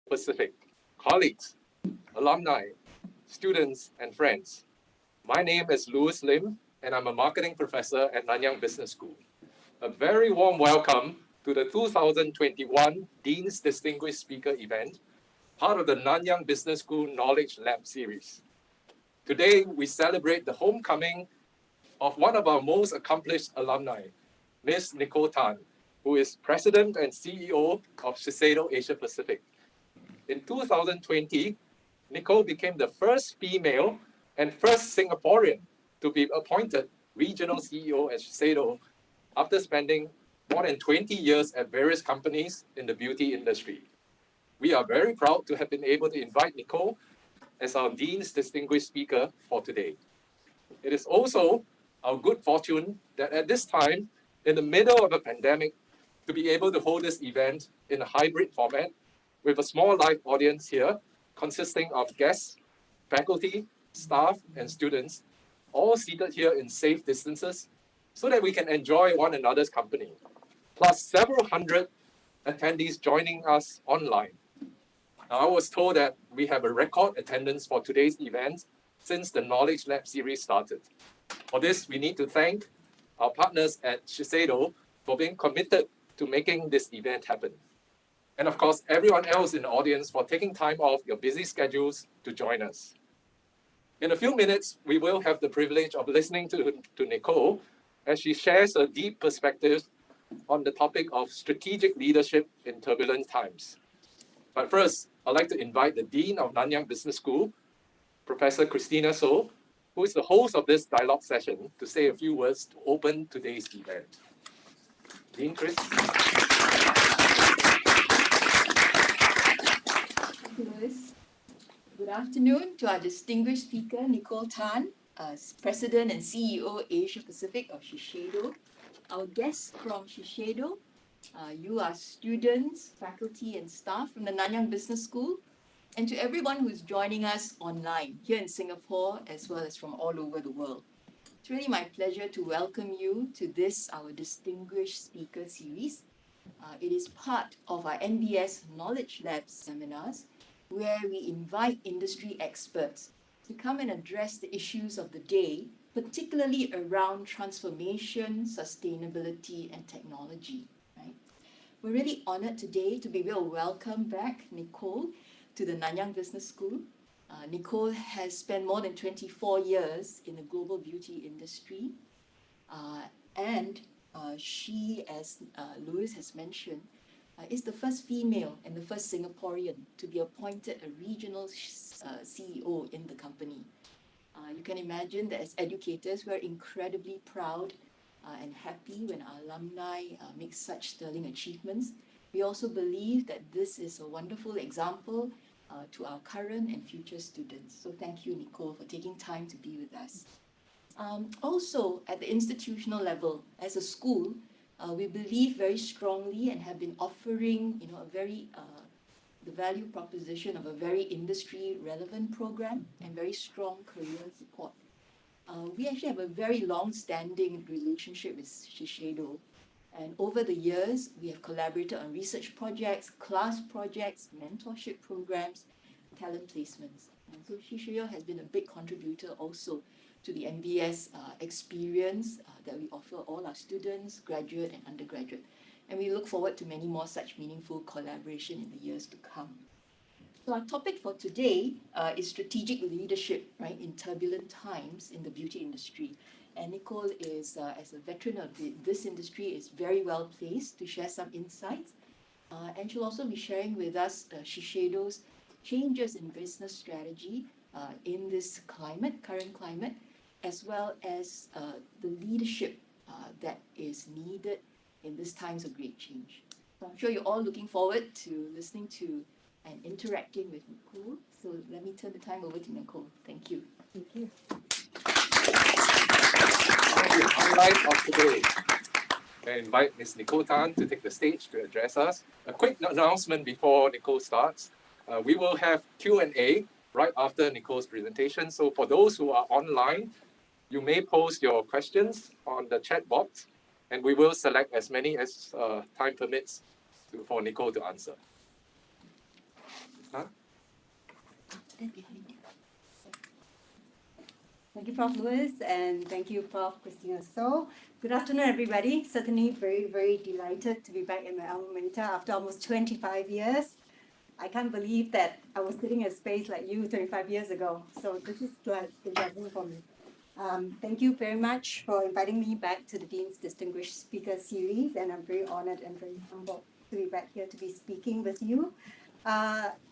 Pacific, colleagues, alumni, students, and friends. My name is Louis Lim, and I'm a marketing professor at Nanyang Business School. A very warm welcome to the 2021 Dean's Distinguished Speaker event, part of the Nanyang Business School Knowledge Lab series. Today, we celebrate the homecoming of one of our most accomplished alumni, Ms. Nicole Tan, who is President and CEO of Shiseido Asia Pacific. In 2020, Nicole became the first female and first Singaporean to be appointed regional CEO at Shiseido after spending more than 20 years at various companies in the beauty industry. We are very proud to have been able to invite Nicole as our Dean's Distinguished Speaker for today. It is also our good fortune that at this time, in the middle of a pandemic, to be able to hold this event in a hybrid format with a small live audience here consisting of guests, faculty, staff, and students, all seated here in safe distances so that we can enjoy one another's company, plus several hundred attendees joining us online. Now, I was told that we have a record attendance for today's event since the Knowledge Lab series started. For this, we need to thank our partners at Shiseido for being committed to making this event happen. And of course, everyone else in the audience for taking time off your busy schedules to join us. In a few minutes, we will have the privilege of listening to Nicole as she shares a deep perspective on the topic of strategic leadership in turbulent times. But first, I'd like to invite the Dean of Nanyang Business School, Professor Christina So, who is the host of this dialogue session, to say a few words to open today's event. Dean Chris. Thank you, Louis. Good afternoon to our distinguished speaker, Nicole Tan, President and CEO Asia Pacific of Shiseido. Our guests from Shiseido, you are students, faculty, and staff from the Nanyang Business School, and to everyone who is joining us online here in Singapore as well as from all over the world. It's really my pleasure to welcome you to this, our Distinguished Speaker Series. It is part of our NBS Knowledge Lab seminars, where we invite industry experts to come and address the issues of the day, particularly around transformation, sustainability, and technology. Right? We're really honored today to be able to welcome back Nicole to the Nanyang Business School. Nicole has spent more than 24 years in the global beauty industry, and she, as Louis has mentioned, is the first female and the first Singaporean to be appointed a regional CEO in the company. You can imagine that as educators, we're incredibly proud and happy when our alumni make such sterling achievements. We also believe that this is a wonderful example to our current and future students. So thank you, Nicole, for taking time to be with us. Also, at the institutional level, as a school, we believe very strongly and have been offering, the value proposition of a very industry-relevant program and very strong career support. We actually have a very long-standing relationship with Shiseido, and over the years, we have collaborated on research projects, class projects, mentorship programs, talent placements. And so Shiseido has been a big contributor also to the NBS experience that we offer all our students, graduate and undergraduate. And we look forward to many more such meaningful collaboration in the years to come. So our topic for today is strategic leadership, right, in turbulent times in the beauty industry. And Nicole is, as a veteran of this industry, is very well placed to share some insights. And she'll also be sharing with us Shiseido's changes in business strategy in this current climate, as well as the leadership that is needed in these times of great change. So I'm sure you're all looking forward to listening to and interacting with Nicole. So let me turn the time over to Nicole. Thank you. Thank you. The highlight of today. I invite Ms. Nicole Tan to take the stage to address us. A quick announcement before Nicole starts. We will have Q&A right after Nicole's presentation. So for those who are online, you may post your questions on the chat box, and we will select as many as time permits for Nicole to answer. Stand behind you. Thank you, Prof. Lewis, and thank you, Prof. Christina. So, good afternoon, everybody. Certainly very, very delighted to be back in my alma mater after almost 25 years. I can't believe that I was sitting in a space like you 25 years ago. So this is like deja vu for me. Thank you very much for inviting me back to the Dean's Distinguished Speaker Series, and I'm very honored and very humbled to be back here to be speaking with you.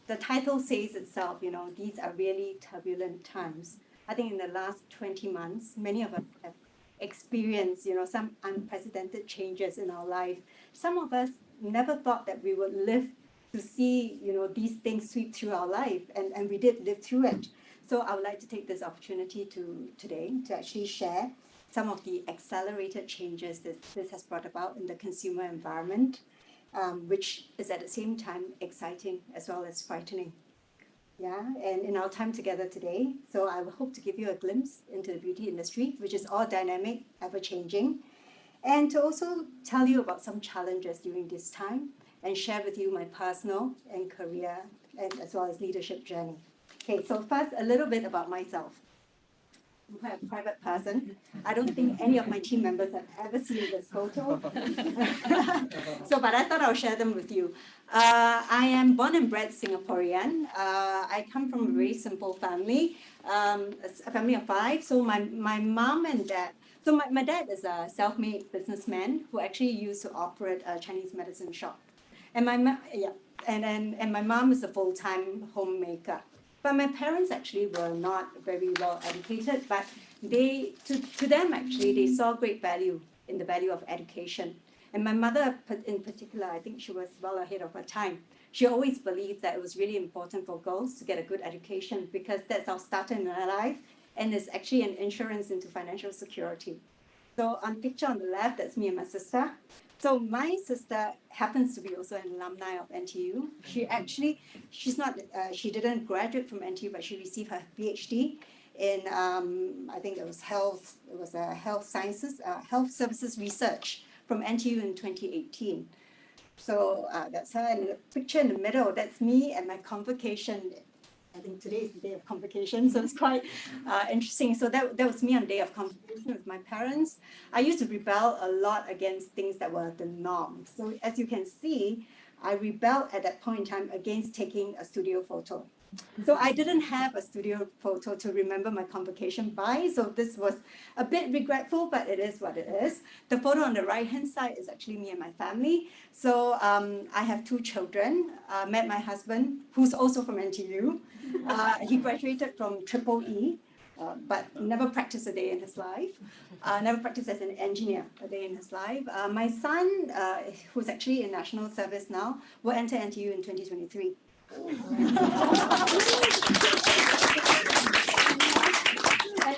The title says itself, these are really turbulent times. I think in the last 20 months, many of us have experienced, some unprecedented changes in our life. Some of us never thought that we would live to see, these things sweep through our life, and we did live through it. So I would like to take this opportunity today to actually share some of the accelerated changes that this has brought about in the consumer environment, which is at the same time exciting as well as frightening. Yeah, and in our time together today, so I hope to give you a glimpse into the beauty industry, which is all dynamic, ever-changing, and to also tell you about some challenges during this time and share with you my personal and career and as well as leadership journey. Okay, so first, a little bit about myself. I'm quite a private person. I don't think any of my team members have ever seen this photo. But I thought I'll share them with you. I am born and bred Singaporean. I come from a very simple family, a family of five. So my mom and dad, so my dad is a self-made businessman who actually used to operate a Chinese medicine shop. And my mom is a full-time homemaker. But my parents actually were not very well educated, but to them actually, they saw great value in the value of education. And my mother in particular, I think she was well ahead of her time. She always believed that it was really important for girls to get a good education because that's our starter in our life, and it's actually an insurance into financial security. So on picture on the left, that's me and my sister. So my sister happens to be also an alumni of NTU. She didn't graduate from NTU, but she received her PhD in, I think it was health sciences, health services research from NTU in 2018. So that's her. And the picture in the middle, that's me and my convocation. I think today is the day of convocation, so it's quite interesting. So that was me on the day of convocation with my parents. I used to rebel a lot against things that were the norm. So as you can see, I rebelled at that point in time against taking a studio photo. So I didn't have a studio photo to remember my convocation by, so this was a bit regretful, but it is what it is. The photo on the right-hand side is actually me and my family. So I have two children, met my husband, who's also from NTU. He graduated from Triple E, but never practiced a day in his life, never practiced as an engineer a day in his life. My son, who's actually in national service now, will enter NTU in 2023.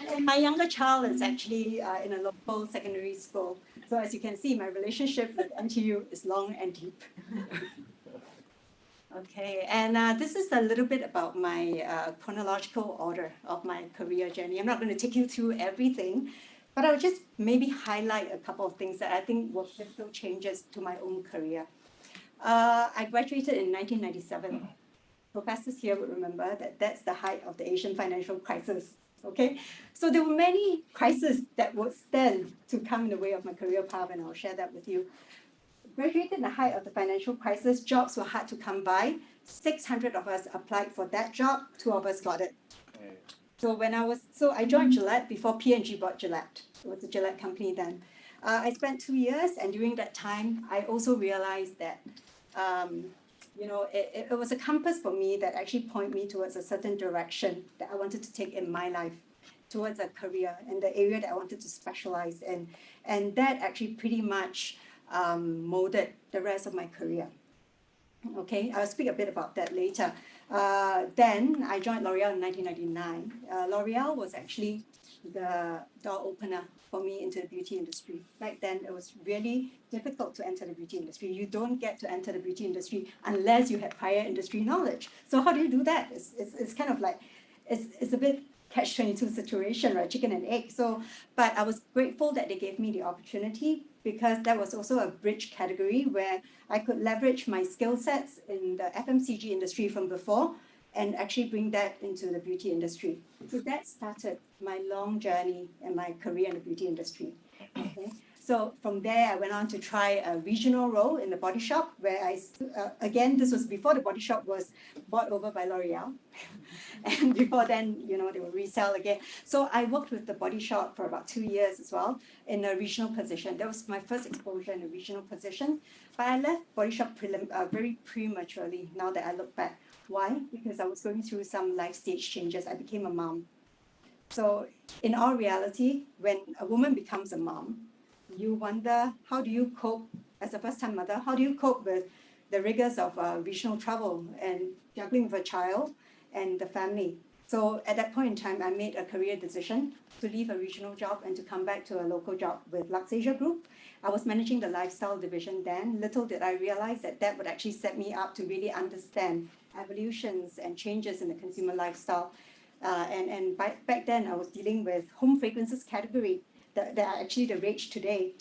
And my younger child is actually in a local secondary school. So as you can see, my relationship with NTU is long and deep. Okay, and this is a little bit about my chronological order of my career journey. I'm not going to take you through everything, but I'll just maybe highlight a couple of things that I think were pivotal changes to my own career. I graduated in 1997. Professors here would remember that that's the height of the Asian financial crisis. Okay, so there were many crises that would stand to come in the way of my career path, and I'll share that with you. Graduated in the height of the financial crisis, jobs were hard to come by. 600 of us applied for that job, 2 of us got it. So I joined Gillette before P&G bought Gillette. It was a Gillette company then. I spent 2 years, and during that time, I also realized that it was a compass for me that actually pointed me towards a certain direction that I wanted to take in my life, towards a career and the area that I wanted to specialize in. And that actually pretty much molded the rest of my career. Okay, I'll speak a bit about that later. Then I joined L'Oreal in 1999. L'Oreal was actually the door opener for me into the beauty industry. Back then, it was really difficult to enter the beauty industry. You don't get to enter the beauty industry unless you have prior industry knowledge. So how do you do that? It's kind of like, it's a bit catch-22 situation, right? Chicken and egg. But I was grateful that they gave me the opportunity because that was also a bridge category where I could leverage my skill sets in the FMCG industry from before and actually bring that into the beauty industry. So that started my long journey and my career in the beauty industry. Okay. So from there, I went on to try a regional role in the Body Shop, where again, this was before the Body Shop was bought over by L'Oreal. And before then, they will resell again. So I worked with the Body Shop for about 2 years as well in a regional position. That was my first exposure in a regional position. But I left Body Shop very prematurely now that I look back. Why? Because I was going through some life stage changes. I became a mom. So in all reality, when a woman becomes a mom, you wonder, how do you cope as a first-time mother? How do you cope with the rigors of regional travel and juggling with a child and the family? So at that point in time, I made a career decision to leave a regional job and to come back to a local job with Shiseido Group. I was managing the lifestyle division then. Little did I realize that would actually set me up to really understand evolutions and changes in the consumer lifestyle. Back then, I was dealing with home fragrances category that are actually the rage today.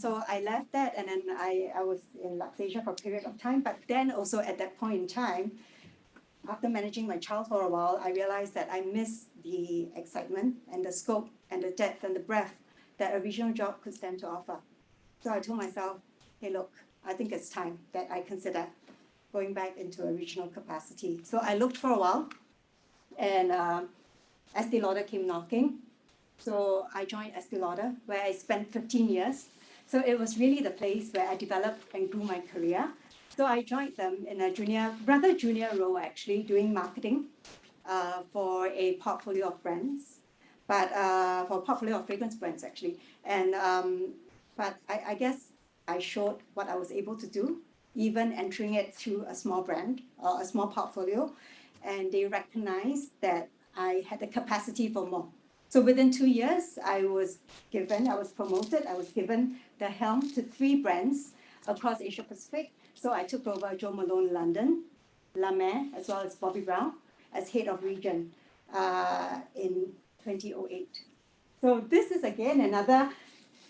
So I left that, and then I was in Shiseido for a period of time. But then also at that point in time, after managing my child for a while, I realized that I missed the excitement and the scope and the depth and the breadth that a regional job could stand to offer. So I told myself, hey, look, I think it's time that I consider going back into a regional capacity. So I looked for a while, and Estée Lauder came knocking. So I joined Estée Lauder, where I spent 15 years. So it was really the place where I developed and grew my career. So I joined them in a rather junior role, actually, doing marketing for a portfolio of brands, but for a portfolio of fragrance brands, actually. But I guess I showed what I was able to do, even entering it through a small brand or a small portfolio. And they recognized that I had the capacity for more. So within 2 years, I was promoted, I was given the helm to 3 brands across Asia Pacific. So I took over Jo Malone London, La Mer, as well as Bobbi Brown as head of region in 2008. So this is again another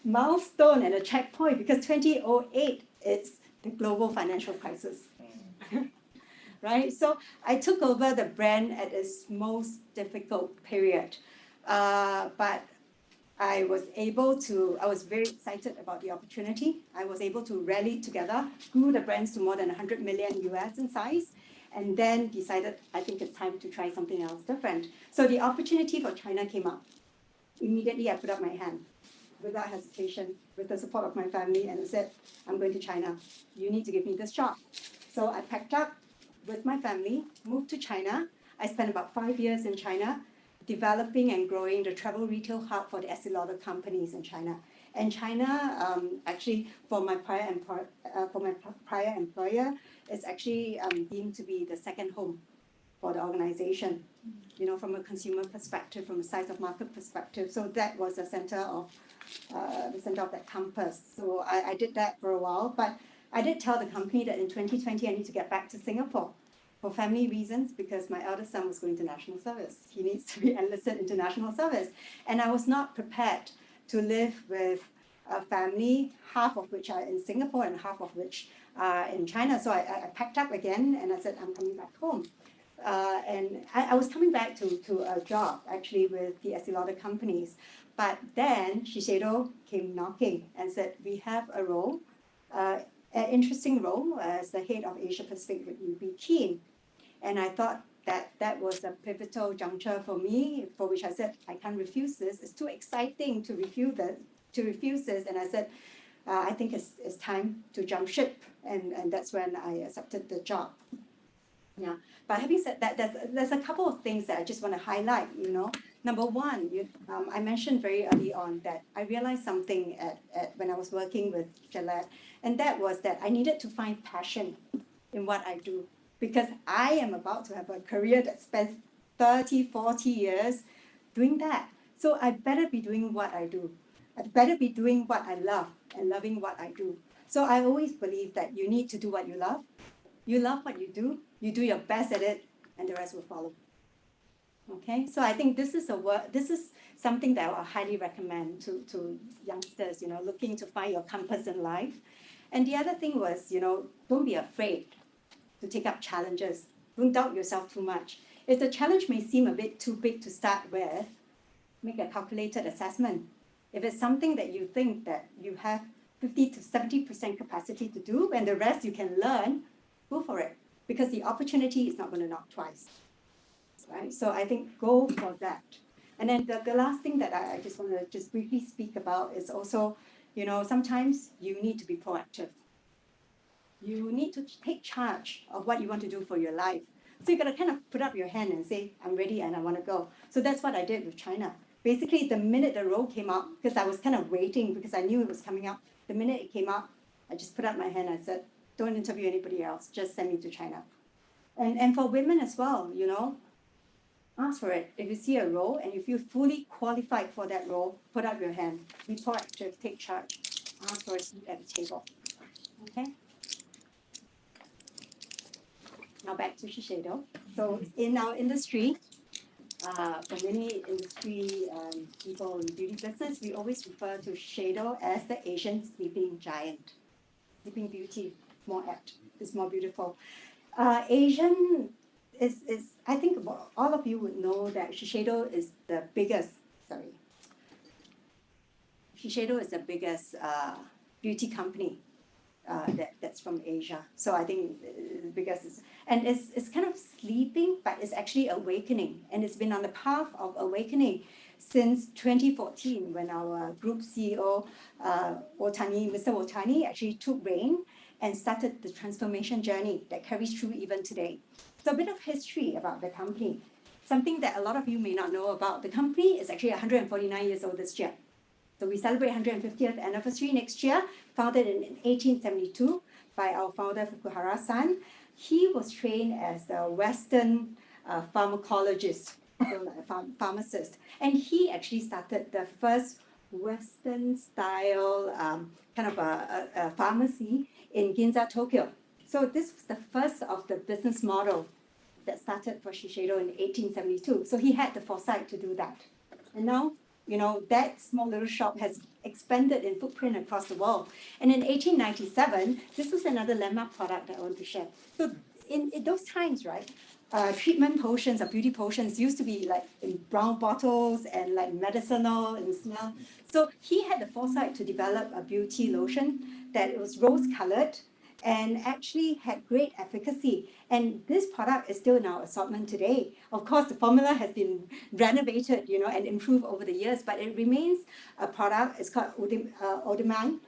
milestone and a checkpoint, because 2008 is the global financial crisis. Right? So I took over the brand at its most difficult period. But I was very excited about the opportunity. I was able to rally together, grew the brands to more than 100 million US in size, and then decided I think it's time to try something else different. So the opportunity for China came up. Immediately, I put up my hand without hesitation, with the support of my family, and I said, I'm going to China. You need to give me this job. So I packed up with my family, moved to China. I spent about 5 years in China, developing and growing the travel retail hub for the Estée Lauder companies in China. And China, actually, for my prior employer, is actually deemed to be the second home for the organization, from a consumer perspective, from a size of market perspective. So that was the center of that compass. So I did that for a while, but I did tell the company that in 2020 I need to get back to Singapore for family reasons, because my eldest son was going to national service. He needs to be enlisted into national service. And I was not prepared to live with a family, half of which are in Singapore and half of which are in China. So I packed up again and I said, I'm coming back home. And I was coming back to a job, actually, with the Estée Lauder companies. But then Shiseido came knocking and said, we have a role, an interesting role as the head of Asia Pacific, would you be keen? And I thought that was a pivotal juncture for me, for which I said, I can't refuse this. It's too exciting to refuse this. And I said, I think it's time to jump ship. And that's when I accepted the job. Yeah. But having said that, there's a couple of things that I just want to highlight. Number one, I mentioned very early on that I realized something when I was working with Gillette, and that was that I needed to find passion in what I do, because I am about to have a career that spans 30, 40 years doing that. So I better be doing what I do. I better be doing what I love and loving what I do. So I always believe that you need to do what you love. You love what you do your best at it, and the rest will follow. Okay, so I think this is something that I highly recommend to youngsters, looking to find your compass in life. And the other thing was, don't be afraid to take up challenges. Don't doubt yourself too much. If the challenge may seem a bit too big to start with, make a calculated assessment. If it's something that you think that you have 50 to 70% capacity to do and the rest you can learn, go for it, because the opportunity is not going to knock twice, right? So I think go for that. And then the last thing that I just want to just briefly speak about is also, sometimes you need to be proactive. You need to take charge of what you want to do for your life. So you got to kind of put up your hand and say, I'm ready and I want to go. So that's what I did with China. Basically, the minute the role came out, because I was kind of waiting because I knew it was coming up, the minute it came out, I just put up my hand and I said, don't interview anybody else, just send me to China. And for women as well, ask for it. If you see a role and you feel fully qualified for that role, put up your hand, be proactive, take charge, ask for a seat at the table. Okay? Now back to Shiseido. So in our industry, for many industry people in beauty business, we always refer to Shiseido as the Asian sleeping giant. Sleeping beauty, more apt, it's more beautiful. Asian is I think all of you would know that Shiseido is the biggest, Shiseido is the biggest beauty company that's from Asia. So I think the biggest and it's kind of sleeping, but it's actually awakening. And it's been on the path of awakening since 2014 when our group CEO, Mr. Otani, actually took reign and started the transformation journey that carries through even today. So a bit of history about the company. Something that a lot of you may not know about. The company is actually 149 years old this year. So we celebrate 150th anniversary next year, founded in 1872 by our founder Fukuhara-san. He was trained as a Western pharmacologist, so like a pharmacist. And he actually started the first Western-style kind of a pharmacy in Ginza, Tokyo. So this was the first of the business model that started for Shiseido in 1872. So he had the foresight to do that. And now, that small little shop has expanded in footprint across the world. And in 1897, this was another landmark product that I want to share. So in those times, right, treatment potions or beauty potions used to be like in brown bottles and like medicinal and smell. So he had the foresight to develop a beauty lotion that was rose-colored and actually had great efficacy. And this product is still in our assortment today. Of course, the formula has been renovated, and improved over the years, but it remains a product. It's called Udiman,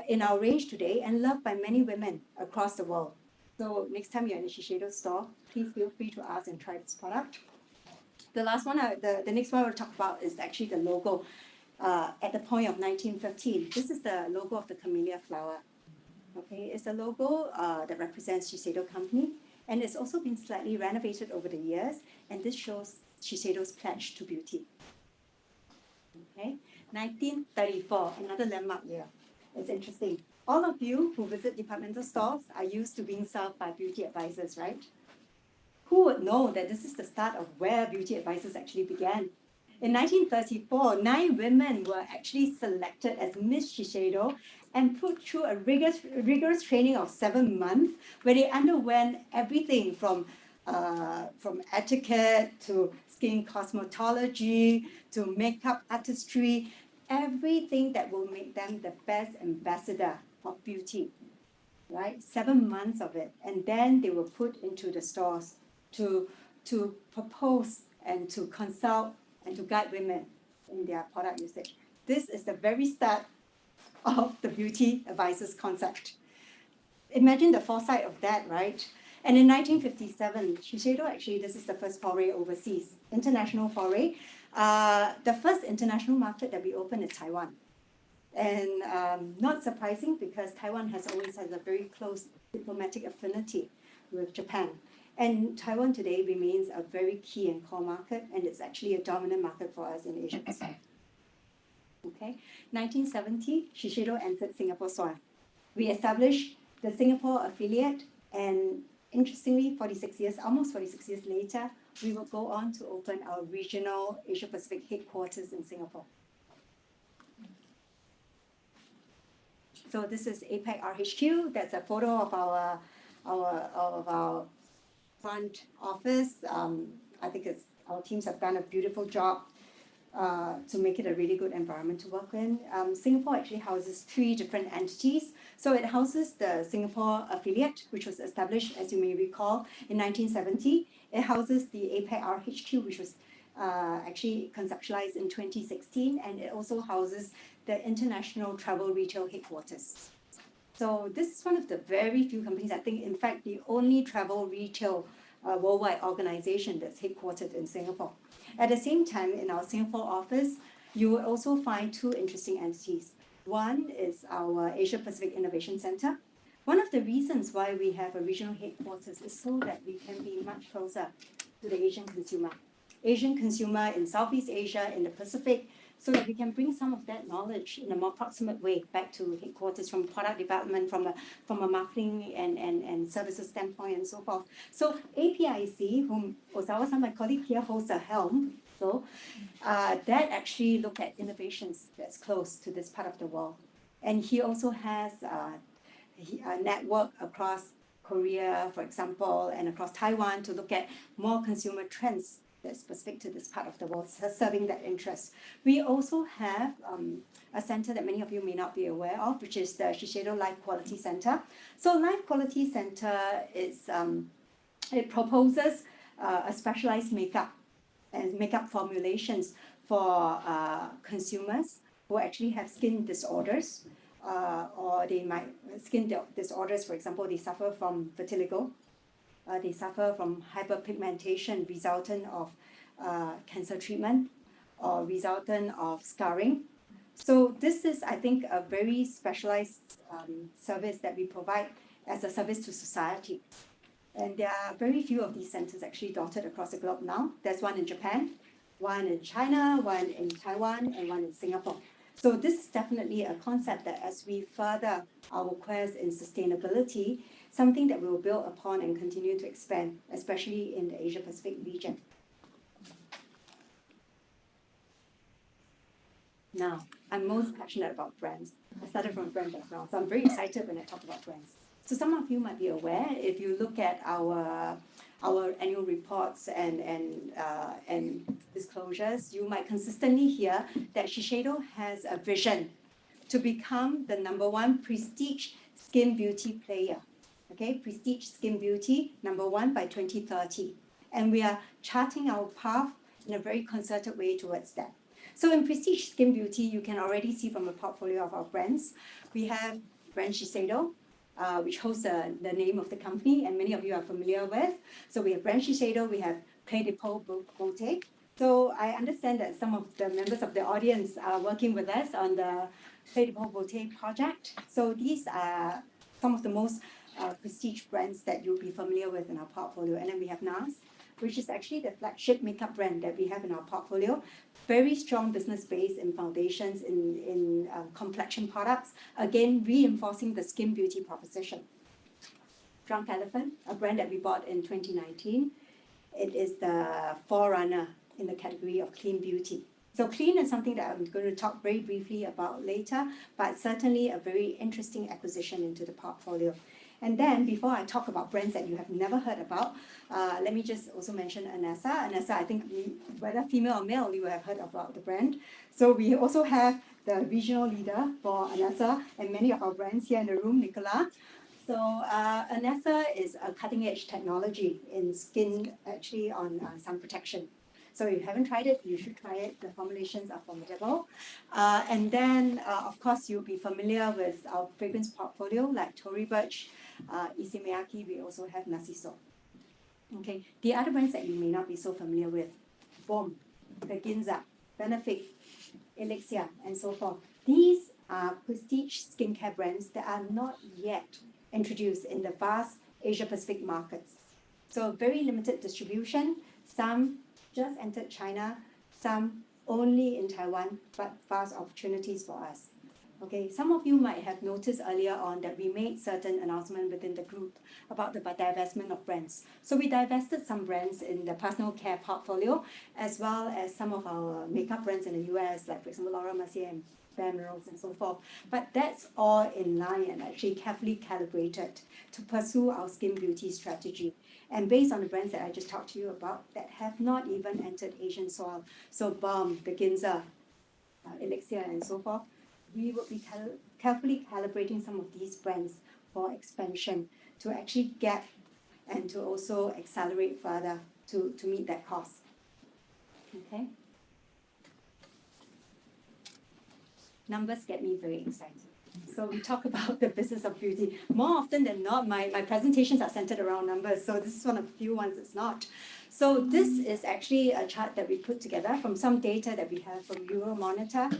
in our range today and loved by many women across the world. So next time you're in a Shiseido store, please feel free to ask and try this product. The last one, the next one I will talk about is actually the logo. At the point of 1915, this is the logo of the camellia flower. Okay, it's a logo that represents Shiseido Company, and it's also been slightly renovated over the years, and this shows Shiseido's pledge to beauty. Okay, 1934, another landmark year. It's interesting. All of you who visit departmental stores are used to being served by beauty advisors, right? Who would know that this is the start of where beauty advisors actually began? In 1934, 9 women were actually selected as Miss Shiseido and put through a rigorous training of 7 months, where they underwent everything from etiquette to skin cosmetology to makeup artistry, everything that will make them the best ambassador of beauty, right? 7 months of it. And then they were put into the stores to propose and to consult and to guide women in their product usage. This is the very start of the beauty advisors concept. Imagine the foresight of that, right? And in 1957, Shiseido, actually, this is the first foray overseas, international foray. The first international market that we opened is Taiwan. And not surprising because Taiwan has always had a very close diplomatic affinity with Japan. And Taiwan today remains a very key and core market, and it's actually a dominant market for us in Asia Pacific. Okay, 1970, Shiseido entered Singapore soil. We established the Singapore affiliate, and interestingly, almost 46 years later, we will go on to open our regional Asia Pacific headquarters in Singapore. So this is APAC RHQ. That's a photo of our our front office. I think our teams have done a beautiful job to make it a really good environment to work in. Singapore actually houses 3 different entities. So it houses the Singapore affiliate, which was established, as you may recall, in 1970. It houses the APAC RHQ, which was actually conceptualized in 2016, and it also houses the International Travel Retail Headquarters. So this is one of the very few companies, I think, in fact, the only travel retail worldwide organization that's headquartered in Singapore. At the same time, in our Singapore office, you will also find 2 interesting entities. One is our Asia Pacific Innovation Center. One of the reasons why we have a regional headquarters is so that we can be much closer to the Asian consumer in Southeast Asia, in the Pacific, so that we can bring some of that knowledge in a more proximate way back to headquarters, from product development, from a marketing and services standpoint, and so forth. So APIC, whom Osawa-san, my colleague here, holds a helm, so that actually look at innovations that's close to this part of the world. And he also has a network across Korea, for example, and across Taiwan to look at more consumer trends that's specific to this part of the world, serving that interest. We also have a center that many of you may not be aware of, which is the Shiseido Life Quality Center. So Life Quality Center is, it proposes a specialized makeup and makeup formulations for consumers who actually have skin disorders, or they might, skin disorders, for example, they suffer from vitiligo, they suffer from hyperpigmentation resultant of cancer treatment or resultant of scarring. So this is, I think, a very specialized service that we provide as a service to society. And there are very few of these centers actually dotted across the globe now. There's one in Japan, one in China, one in Taiwan, and one in Singapore. So this is definitely a concept that as we further our quest in sustainability, something that we will build upon and continue to expand, especially in the Asia-Pacific region. Now, I'm most passionate about brands. I started from a brand background, so I'm very excited when I talk about brands. So some of you might be aware, if you look at our annual reports and disclosures, you might consistently hear that Shiseido has a vision to become the #1 prestige skin beauty player. Okay, prestige skin beauty, #1 by 2030. And we are charting our path in a very concerted way towards that. So in prestige skin beauty, you can already see from the portfolio of our brands, we have brand Shiseido, which holds the name of the company, and many of you are familiar with. So we have brand Shiseido, we have Clé de Peau Beauté. So I understand that some of the members of the audience are working with us on the Clé de Peau Beauté project. So these are some of the most prestige brands that you'll be familiar with in our portfolio. And then we have NARS, which is actually the flagship makeup brand that we have in our portfolio. Very strong business base in foundations, in complexion products, again, reinforcing the skin beauty proposition. Drunk Elephant, a brand that we bought in 2019. It is the forerunner in the category of clean beauty. So clean is something that I'm going to talk very briefly about later, but certainly a very interesting acquisition into the portfolio. And then, before I talk about brands that you have never heard about, let me just also mention Anessa. Anessa, I think whether female or male, you will have heard about the brand. So we also have the regional leader for Anessa and many of our brands here in the room, Nicola. So Anessa is a cutting-edge technology in skin, actually on sun protection. So if you haven't tried it, you should try it. The formulations are formidable. And then, of course, you'll be familiar with our fragrance portfolio, like Tory Burch, Issey Miyake. We also have Narciso. Okay, the other brands that you may not be so familiar with, Bomb, Beginza, Benefit, Elixir, and so forth. These are prestige skincare brands that are not yet introduced in the vast Asia-Pacific markets. So very limited distribution, some just entered China, some only in Taiwan, but vast opportunities for us. Okay, some of you might have noticed earlier on that we made certain announcements within the group about the divestment of brands. So we divested some brands in the personal care portfolio, as well as some of our makeup brands in the US, like for example, Laura Mercier behavioural and so forth. But that's all in line and actually carefully calibrated to pursue our skin beauty strategy. And based on the brands that I just talked to you about that have not even entered Asian soil, so Balm, the Ginza, Elixir, and so forth, we will be carefully calibrating some of these brands for expansion to actually get and to also accelerate further to meet that cost. Okay. Numbers get me very excited. So we talk about the business of beauty. More often than not, my presentations are centered around numbers. So this is one of the few ones that's not. So this is actually a chart that we put together from some data that we have from Euromonitor,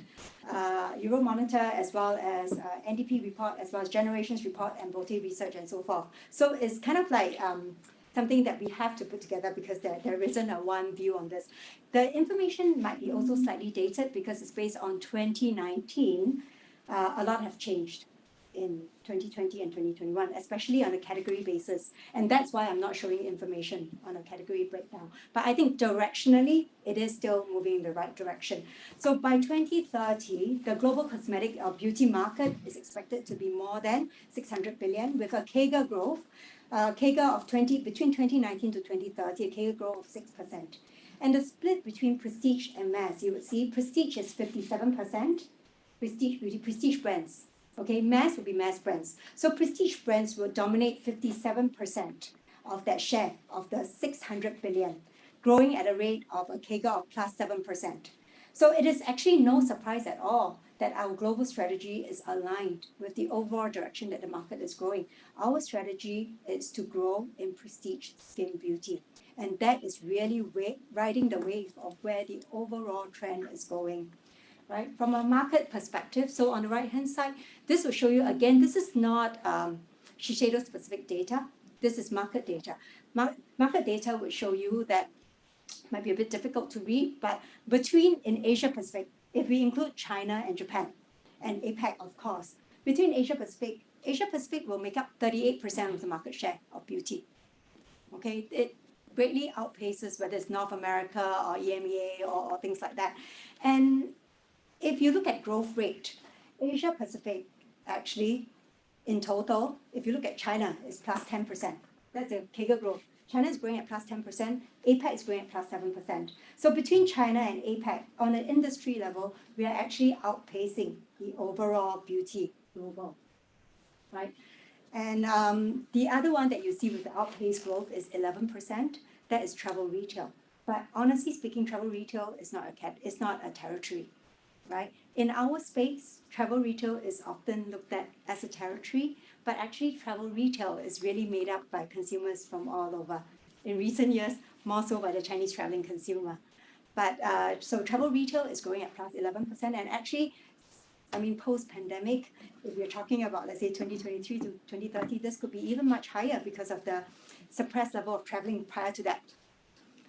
as well as NDP report, as well as Generations report and Bote research and so forth. So it's kind of like something that we have to put together because there isn't a one view on this. The information might be also slightly dated because it's based on 2019. A lot have changed in 2020 and 2021, especially on a category basis. And that's why I'm not showing information on a category breakdown. But I think directionally, it is still moving in the right direction. So by 2030, the global cosmetic or beauty market is expected to be more than 600 billion with a CAGR growth, of between 2019 to 2030, a CAGR growth of 6%. And the split between prestige and mass, you would see prestige is 57%, prestige beauty, prestige brands. Okay, mass would be mass brands. So prestige brands will dominate 57% of that share of the 600 billion, growing at a rate of a CAGR of plus 7%. So it is actually no surprise at all that our global strategy is aligned with the overall direction that the market is growing. Our strategy is to grow in prestige skin beauty. And that is really riding the wave of where the overall trend is going. Right? From a market perspective, so on the right-hand side, this will show you, again, this is not Shiseido-specific data. This is market data. Market data would show you that might be a bit difficult to read, but in Asia-Pacific, if we include China and Japan, and APAC, of course, between Asia-Pacific will make up 38% of the market share of beauty. Okay, it greatly outpaces whether it's North America or EMEA or things like that. And if you look at growth rate, Asia Pacific actually, in total, if you look at China, is plus 10%. That's a CAGR growth. China is growing at plus 10%, APAC is growing at plus 7%. So between China and APAC, on an industry level, we are actually outpacing the overall beauty global, right? And the other one that you see with the outpaced growth is 11%. That is travel retail. But honestly speaking, travel retail is not a territory. Right? In our space, travel retail is often looked at as a territory, but actually travel retail is really made up by consumers from all over. In recent years, more so by the Chinese traveling consumer. But so travel retail is growing at plus 11%. And actually, I mean, post-pandemic, if we're talking about, let's say, 2023 to 2030, this could be even much higher because of the suppressed level of traveling prior to that.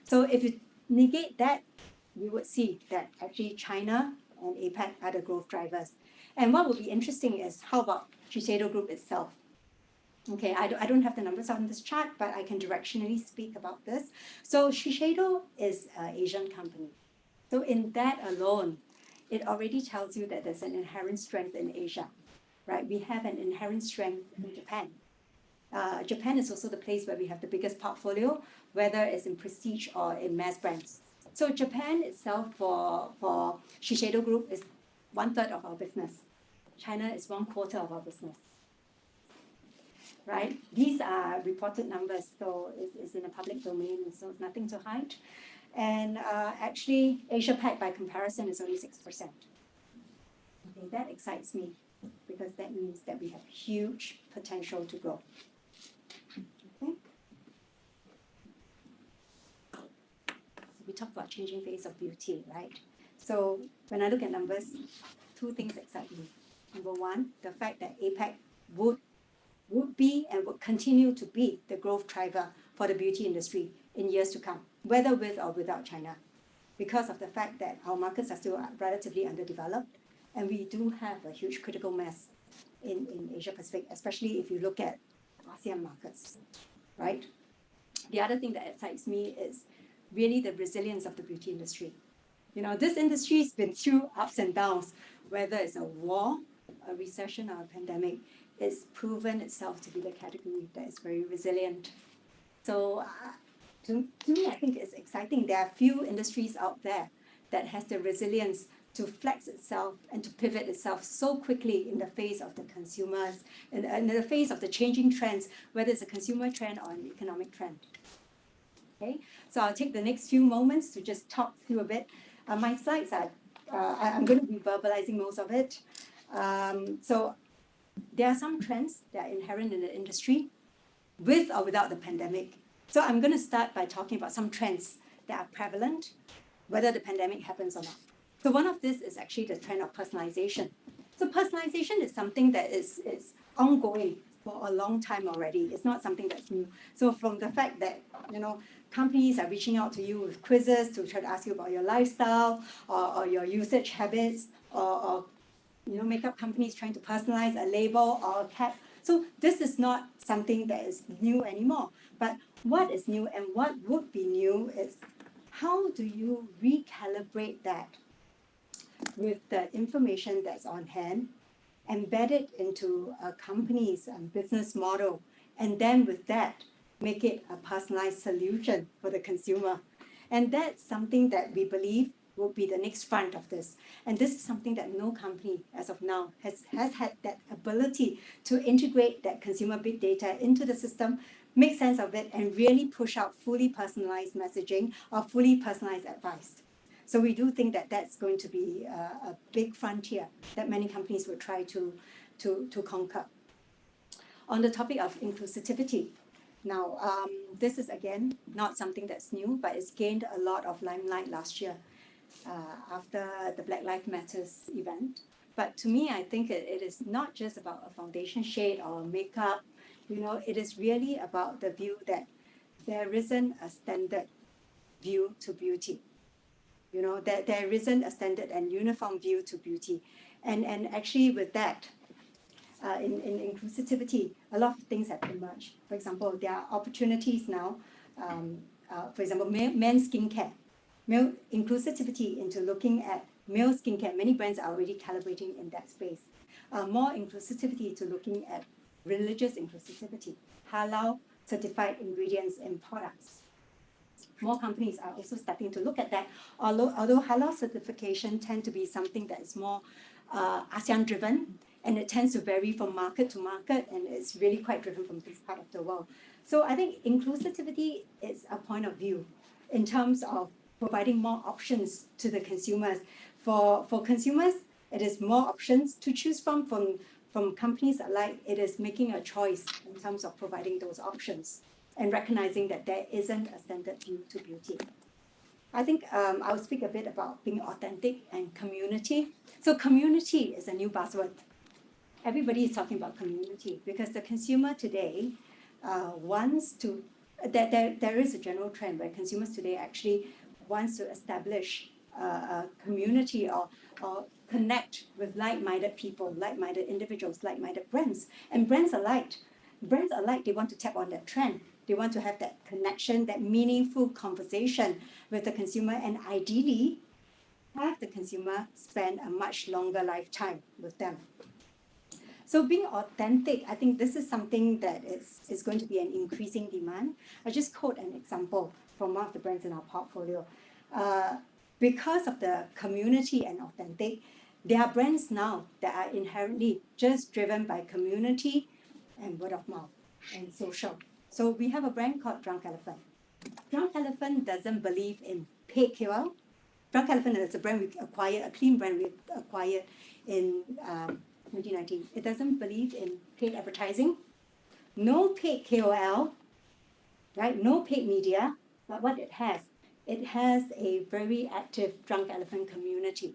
So if you negate that, you would see that actually China and APAC are the growth drivers. And what would be interesting is how about Shiseido Group itself? Okay, I don't have the numbers on this chart, but I can directionally speak about this. So Shiseido is an Asian company. So in that alone, it already tells you that there's an inherent strength in Asia, right? We have an inherent strength in Japan. Japan is also the place where we have the biggest portfolio, whether it's in prestige or in mass brands. So Japan itself for Shiseido Group is 1/3 of our business. China is 1/4 of our business. Right? These are reported numbers, so it's in the public domain, so it's nothing to hide. And actually, Asia-Pac by comparison is only 6%. Okay, that excites me because that means that we have huge potential to grow. Okay. We talk about changing face of beauty, right? So when I look at numbers, two things excite me. Number one, the fact that APAC would be and would continue to be the growth driver for the beauty industry in years to come, whether with or without China, because of the fact that our markets are still relatively underdeveloped, and we do have a huge critical mass in Asia Pacific, especially if you look at ASEAN markets, right? The other thing that excites me is really the resilience of the beauty industry. This industry's been through ups and downs, whether it's a war, a recession, or a pandemic. It's proven itself to be the category that is very resilient. So to me, I think it's exciting. There are few industries out there that has the resilience to flex itself and to pivot itself so quickly in the face of the consumers, in the face of the changing trends, whether it's a consumer trend or an economic trend. Okay, so I'll take the next few moments to just talk through a bit. My slides are, I'm going to be verbalizing most of it. So there are some trends that are inherent in the industry, with or without the pandemic. So I'm going to start by talking about some trends that are prevalent, whether the pandemic happens or not. So one of this is actually the trend of personalization. So personalization is something that is ongoing for a long time already. It's not something that's new. So from the fact that, companies are reaching out to you with quizzes to try to ask you about your lifestyle or your usage habits, or makeup companies trying to personalize a label or a cap. So this is not something that is new anymore. But what is new and what would be new is how do you recalibrate that with the information that's on hand, embed it into a company's business model, and then with that, make it a personalized solution for the consumer. And that's something that we believe will be the next front of this. And this is something that no company as of now has had that ability to integrate that consumer big data into the system, make sense of it, and really push out fully personalized messaging or fully personalized advice. So we do think that that's going to be a big frontier that many companies will try to conquer. On the topic of inclusivity, now this is again not something that's new, but it's gained a lot of limelight last year after the Black Lives Matters event. But to me, I think it is not just about a foundation shade or makeup. It is really about the view that there isn't a standard view to beauty. That there isn't a standard and uniform view to beauty. And actually with that, in inclusivity, a lot of things have emerged. For example, there are opportunities now, for example, men's skincare. Male inclusivity into looking at male skincare. Many brands are already calibrating in that space. More inclusivity to looking at religious inclusivity, halal certified ingredients in products. More companies are also starting to look at that, although halal certification tend to be something that is more ASEAN driven, and it tends to vary from market to market, and it's really quite driven from this part of the world. So I think inclusivity is a point of view in terms of providing more options to the consumers. For consumers, it is more options to choose from companies alike. It is making a choice in terms of providing those options and recognizing that there isn't a standard view to beauty. I think I'll speak a bit about being authentic and community. So community is a new buzzword. Everybody is talking about community because the consumer today wants to, there is a general trend where consumers today actually wants to establish a community or connect with like-minded people, like-minded individuals, like-minded brands. And brands alike, they want to tap on that trend. They want to have that connection, that meaningful conversation with the consumer, and ideally have the consumer spend a much longer lifetime with them. So being authentic, I think this is something that is going to be an increasing demand. I'll just quote an example from one of the brands in our portfolio. Because of the community and authentic, there are brands now that are inherently just driven by community and word of mouth and social. So we have a brand called Drunk Elephant. Drunk Elephant doesn't believe in paid KOL. Drunk Elephant is a brand we acquired, a clean brand we acquired in 2019. It doesn't believe in paid advertising, no paid KOL, right? No paid media. But what it has a very active Drunk Elephant community.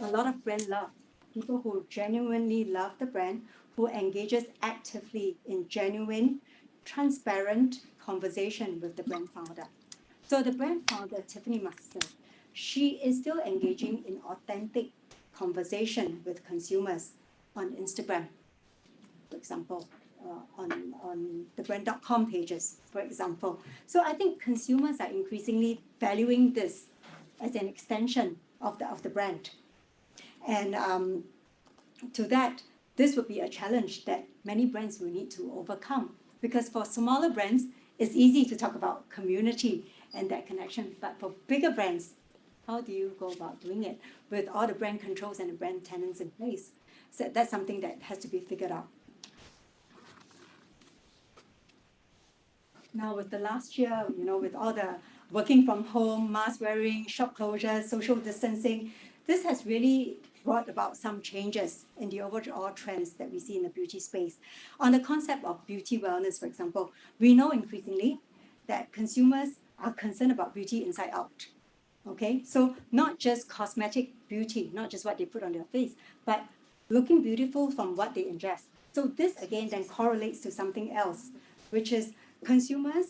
A lot of brand love, people who genuinely love the brand, who engages actively in genuine, transparent conversation with the brand founder. So the brand founder, Tiffany Masterson, she is still engaging in authentic conversation with consumers on Instagram, for example, on the brand.com pages, for example. So I think consumers are increasingly valuing this as an extension of the brand. And to that, this would be a challenge that many brands will need to overcome. Because for smaller brands, it's easy to talk about community and that connection. But for bigger brands, how do you go about doing it with all the brand controls and the brand tenants in place? So that's something that has to be figured out. Now, with the last year, with all the working from home, mask wearing, shop closures, social distancing, this has really brought about some changes in the overall trends that we see in the beauty space. On the concept of beauty wellness, for example, we know increasingly that consumers are concerned about beauty inside out. Okay, so not just cosmetic beauty, not just what they put on their face, but looking beautiful from what they ingest. So this again then correlates to something else, which is consumers,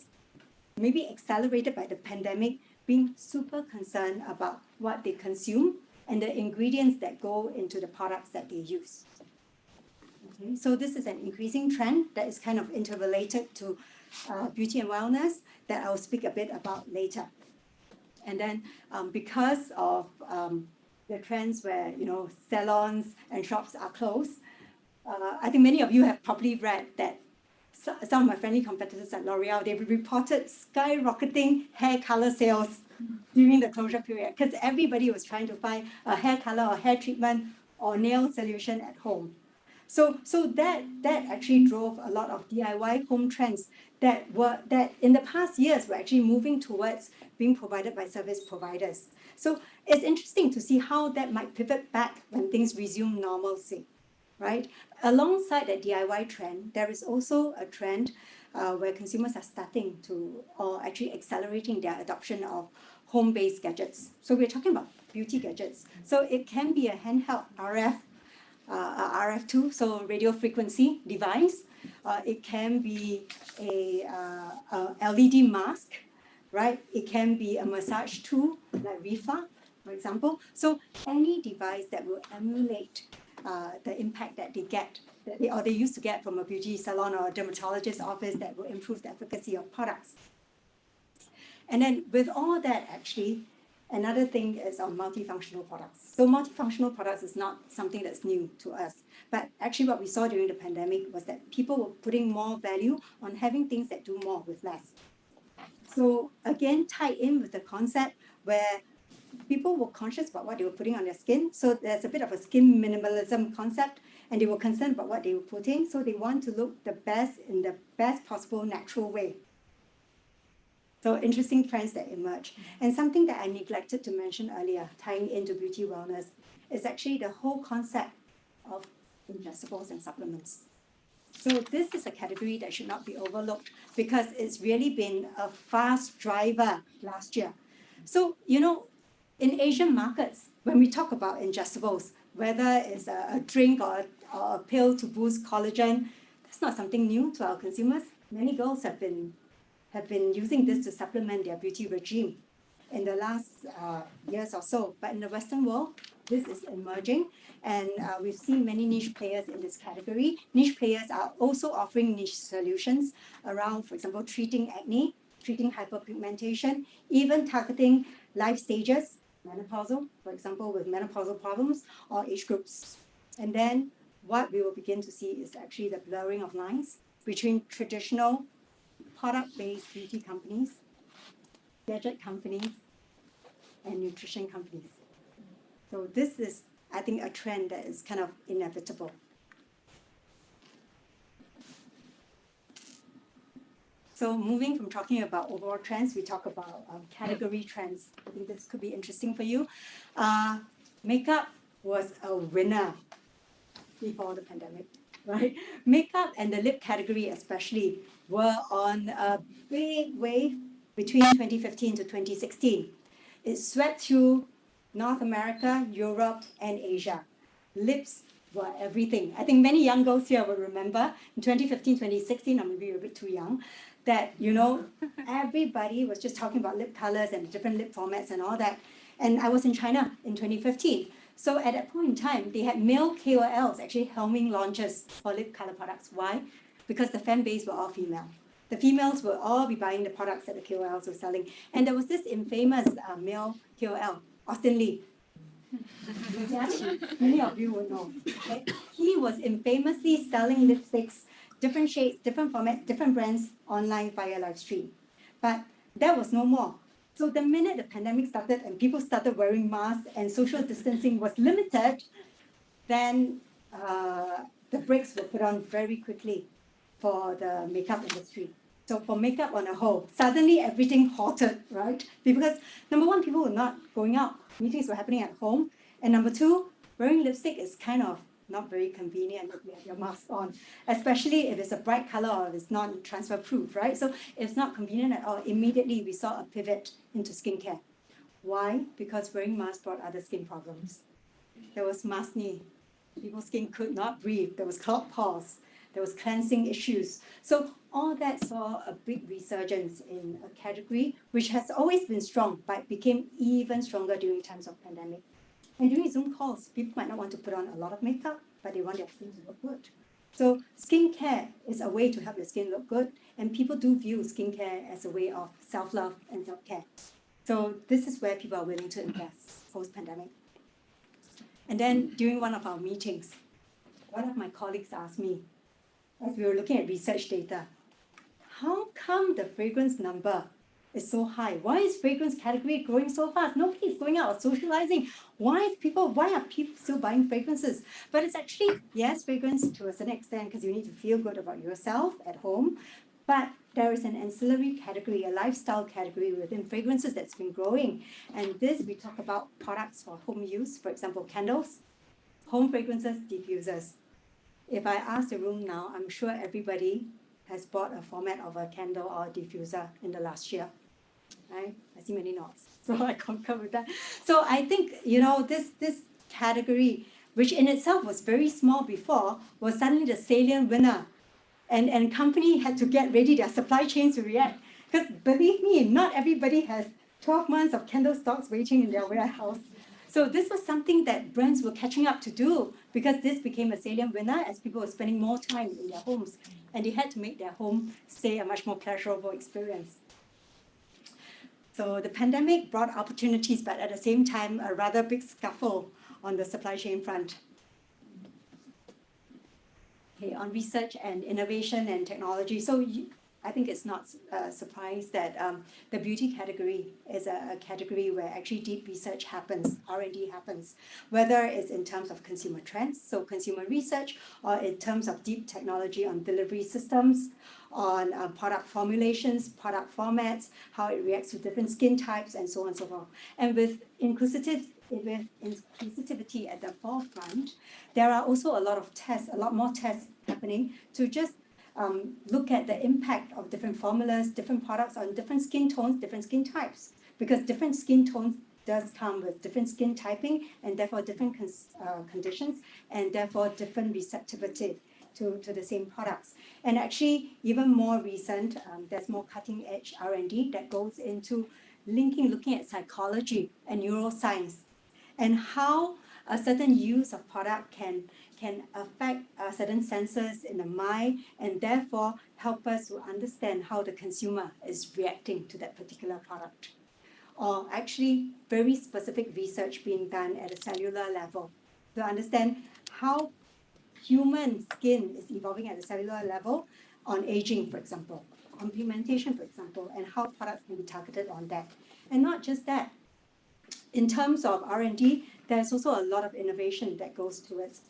maybe accelerated by the pandemic, being super concerned about what they consume and the ingredients that go into the products that they use. Okay, so this is an increasing trend that is kind of interrelated to beauty and wellness that I'll speak a bit about later. And then because of the trends where, salons and shops are closed, I think many of you have probably read that some of my friendly competitors at L'Oreal, they reported skyrocketing hair color sales during the closure period because everybody was trying to find a hair color or hair treatment or nail solution at home. So that actually drove a lot of DIY home trends that in the past years were actually moving towards being provided by service providers. So it's interesting to see how that might pivot back when things resume normalcy, right? Alongside that DIY trend, there is also a trend where consumers are starting to, or actually accelerating their adoption of home-based gadgets. So we're talking about beauty gadgets. So it can be a handheld RF2, so radio frequency device. It can be a LED mask, right? It can be a massage tool like Rifa, for example. So any device that will emulate the impact that they get, or they used to get from a beauty salon or a dermatologist's office that will improve the efficacy of products. And then with all that, actually, another thing is on multifunctional products. So multifunctional products is not something that's new to us. But actually what we saw during the pandemic was that people were putting more value on having things that do more with less. So again, tied in with the concept where people were conscious about what they were putting on their skin. So there's a bit of a skin minimalism concept, and they were concerned about what they were putting. So they want to look the best in the best possible natural way. So interesting trends that emerge. And something that I neglected to mention earlier, tying into beauty wellness, is actually the whole concept of ingestibles and supplements. So this is a category that should not be overlooked because it's really been a fast driver last year. So, in Asian markets, when we talk about ingestibles, whether it's a drink or a pill to boost collagen, that's not something new to our consumers. Many girls have been using this to supplement their beauty regime in the last years or so. But in the Western world, this is emerging, and we've seen many niche players in this category. Niche players are also offering niche solutions around, for example, treating acne, treating hyperpigmentation, even targeting life stages, menopausal, for example, with menopausal problems, or age groups. And then what we will begin to see is actually the blurring of lines between traditional product-based beauty companies, gadget companies, and nutrition companies. So this is, I think, a trend that is kind of inevitable. So moving from talking about overall trends, we talk about category trends. I think this could be interesting for you. Makeup was a winner before the pandemic, right? Makeup and the lip category especially were on a big wave between 2015 to 2016. It swept through North America, Europe, and Asia. Lips were everything. I think many young girls here will remember in 2015, 2016, or maybe you're a bit too young, that, everybody was just talking about lip colors and different lip formats and all that. And I was in China in 2015. So at that point in time, they had male KOLs actually helming launches for lip color products. Why? Because the fan base were all female. the females will all be buying the products that the KOLs were selling. And there was this infamous male KOL, Austin Lee. Many of you will know. Okay? He was infamously selling lipsticks, different shades, different formats, different brands online via live stream. But that was no more. So the minute the pandemic started and people started wearing masks and social distancing was limited, then the brakes were put on very quickly for the makeup industry. So for makeup on a whole, suddenly everything halted, right? Because number one, people were not going out. Meetings were happening at home. And number two, wearing lipstick is kind of not very convenient if you have your mask on, especially if it's a bright color or if it's non-transfer proof, right? So it's not convenient at all. Immediately, we saw a pivot into skincare. Why? Because wearing masks brought other skin problems. There was maskne. People's skin could not breathe. There was clogged pores. There was cleansing issues. So all that saw a big resurgence in a category which has always been strong, but became even stronger during times of pandemic. And during Zoom calls, people might not want to put on a lot of makeup, but they want their skin to look good. So skincare is a way to help your skin look good, and people do view skincare as a way of self-love and self-care. So this is where people are willing to invest post-pandemic. And then during one of our meetings, one of my colleagues asked me, as we were looking at research data, how come the fragrance number is so high? Why is fragrance category growing so fast? Nobody is going out socializing. Why are people still buying fragrances? But it's actually, yes, fragrance to a certain extent because you need to feel good about yourself at home. But there is an ancillary category, a lifestyle category within fragrances that's been growing. And this, we talk about products for home use, for example, candles, home fragrances, diffusers. If I ask the room now, I'm sure everybody has bought a format of a candle or a diffuser in the last year. Right? I see many nods, so I concur with that. So I think, this category, which in itself was very small before, was suddenly the salient winner. And company had to get ready, their supply chains to react. Because believe me, not everybody has 12 months of candle stocks waiting in their warehouse. So this was something that brands were catching up to do because this became a salient winner as people were spending more time in their homes and they had to make their home stay a much more pleasurable experience. So the pandemic brought opportunities, but at the same time, a rather big scuffle on the supply chain front. Okay, on research and innovation and technology. So I think it's not a surprise that the beauty category is a category where actually deep research happens, R&D happens, whether it's in terms of consumer trends, so consumer research, or in terms of deep technology on delivery systems, on product formulations, product formats, how it reacts to different skin types, and so on and so forth. And with inclusivity at the forefront, there are also a lot more tests happening to just look at the impact of different formulas, different products on different skin tones, different skin types, because different skin tones does come with different skin typing and therefore different conditions and therefore different receptivity to the same products. And actually, even more recent, there's more cutting edge R&D that goes into looking at psychology and neuroscience and how a certain use of product can affect certain sensors in the mind and therefore help us to understand how the consumer is reacting to that particular product. Or actually very specific research being done at a cellular level to understand how human skin is evolving at a cellular level on aging, for example, on pigmentation, for example, and how products can be targeted on that. And not just that, in terms of R&D, there's also a lot of innovation that goes towards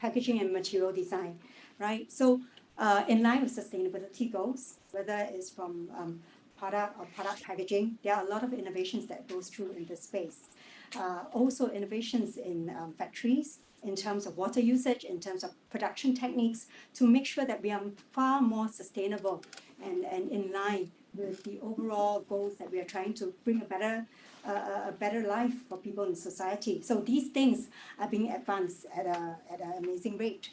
packaging and material design, right? So in line with sustainability goals, whether it's from product or product packaging, there are a lot of innovations that goes through in this space. Also innovations in factories, in terms of water usage, in terms of production techniques, to make sure that we are far more sustainable and in line with the overall goals that we are trying to bring a better life for people in society. So these things are being advanced at an amazing rate.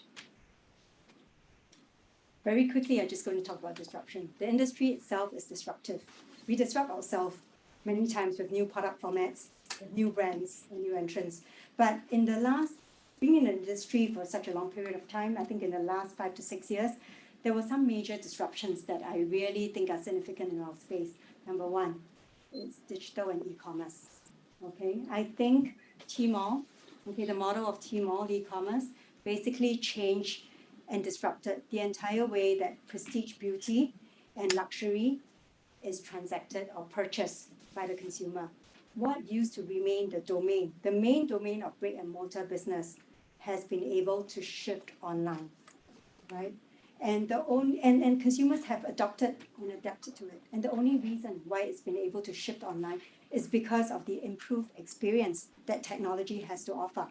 Very quickly, I'm just going to talk about disruption. The industry itself is disruptive. We disrupt ourselves many times with new product formats, new brands, and new entrants. But being in the industry for such a long period of time, I think in the last 5 to 6 years, there were some major disruptions that I really think are significant in our space. Number one is digital and e-commerce. Okay, I think Tmall, okay, the model of Tmall e-commerce basically changed and disrupted the entire way that prestige beauty and luxury is transacted or purchased by the consumer. What used to remain the main domain of brick and mortar business has been able to shift online, right? And consumers have adopted and adapted to it. And the only reason why it's been able to shift online is because of the improved experience that technology has to offer,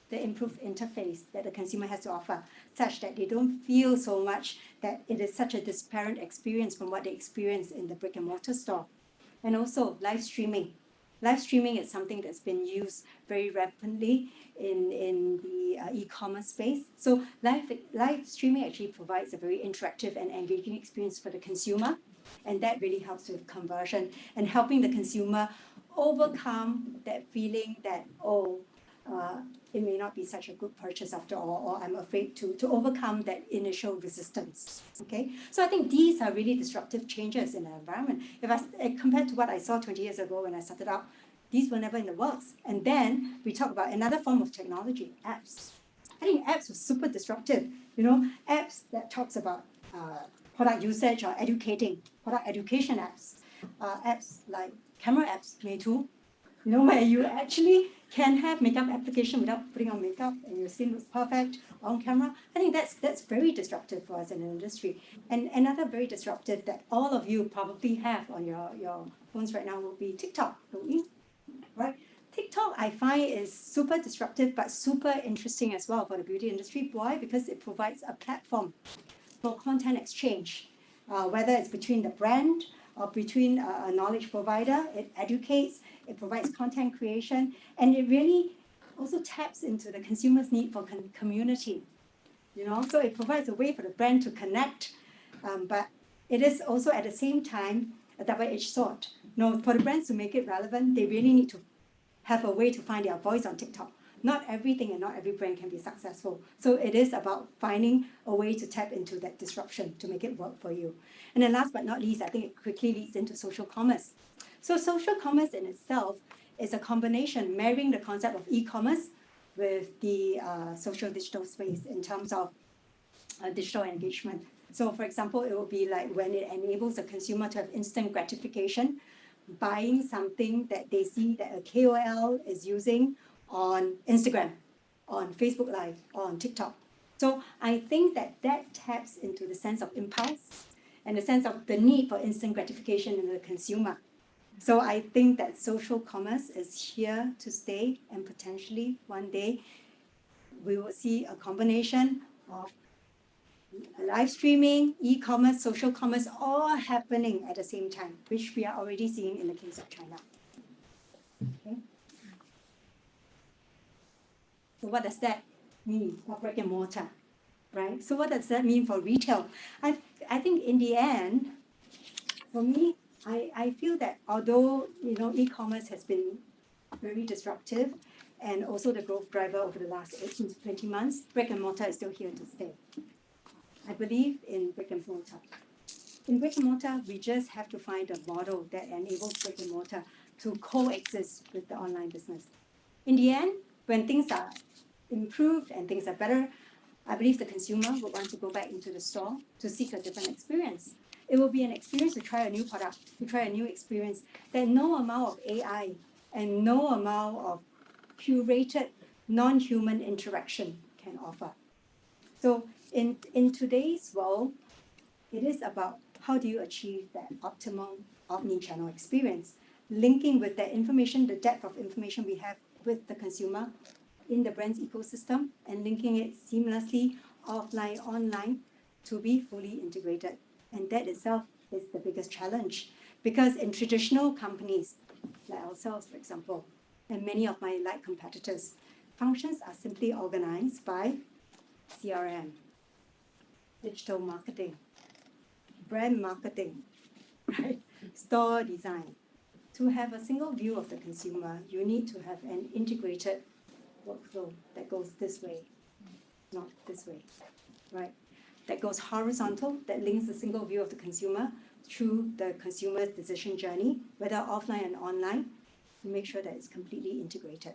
the improved interface that the consumer has to offer, such that they don't feel so much that it is such a disparate experience from what they experience in the brick and mortar store. And also live streaming. Live streaming is something that's been used very rapidly in the e-commerce space. So live streaming actually provides a very interactive and engaging experience for the consumer, and that really helps with conversion and helping the consumer overcome that feeling that, it may not be such a good purchase after all, or I'm afraid to overcome that initial resistance. Okay, so I think these are really disruptive changes in the environment. If I compared to what I saw 20 years ago when I started out, these were never in the works. And then we talk about another form of technology, apps. I think apps were super disruptive. You know, apps that talks about product usage or educating, product education apps, apps like camera apps, Meitu, you know, where you actually can have makeup application without putting on makeup and your skin looks perfect on camera. I think that's very disruptive for us in the industry. And another very disruptive that all of you probably have on your phones right now will be TikTok, don't you? Right? TikTok, I find, is super disruptive but super interesting as well for the beauty industry. Why? Because it provides a platform for content exchange, whether it's between the brand or between a knowledge provider. It educates, it provides content creation, and it really also taps into the consumer's need for community. You know, so it provides a way for the brand to connect, but it is also at the same time a double-edged sword. You know, for the brands to make it relevant, they really need to have a way to find their voice on TikTok. Not everything and not every brand can be successful. So it is about finding a way to tap into that disruption to make it work for you. And then last but not least, I think it quickly leads into social commerce. So social commerce in itself is a combination marrying the concept of e-commerce with the social digital space in terms of digital engagement. So for example, it will be like when it enables a consumer to have instant gratification, buying something that they see that a KOL is using on Instagram, on Facebook Live, or on TikTok. So I think that taps into the sense of impulse and the sense of the need for instant gratification in the consumer. So I think that social commerce is here to stay, and potentially one day we will see a combination of live streaming, e-commerce, social commerce, all happening at the same time, which we are already seeing in the case of China. Okay. So what does that mean for brick and mortar, right? So what does that mean for retail? I think in the end, for me, I feel that although, you know, e-commerce has been very disruptive and also the growth driver over the last 18 to 20 months, brick and mortar is still here to stay. I believe in brick and mortar. In brick and mortar, we just have to find a model that enables brick and mortar to coexist with the online business. In the end, when things are improved and things are better, I believe the consumer will want to go back into the store to seek a different experience. It will be an experience to try a new product, to try a new experience that no amount of AI and no amount of curated non-human interaction can offer. So in today's world, it is about how do you achieve that optimal omni-channel experience, linking with that information, the depth of information we have with the consumer in the brand's ecosystem, and linking it seamlessly offline, online to be fully integrated. And that itself is the biggest challenge, because in traditional companies like ourselves, for example, and many of my like competitors, functions are simply organized by CRM, digital marketing, brand marketing, right? Store design. To have a single view of the consumer, you need to have an integrated workflow that goes this way, not this way, right? that goes horizontal, that links the single view of the consumer through the consumer's decision journey, whether offline and online, to make sure that it's completely integrated.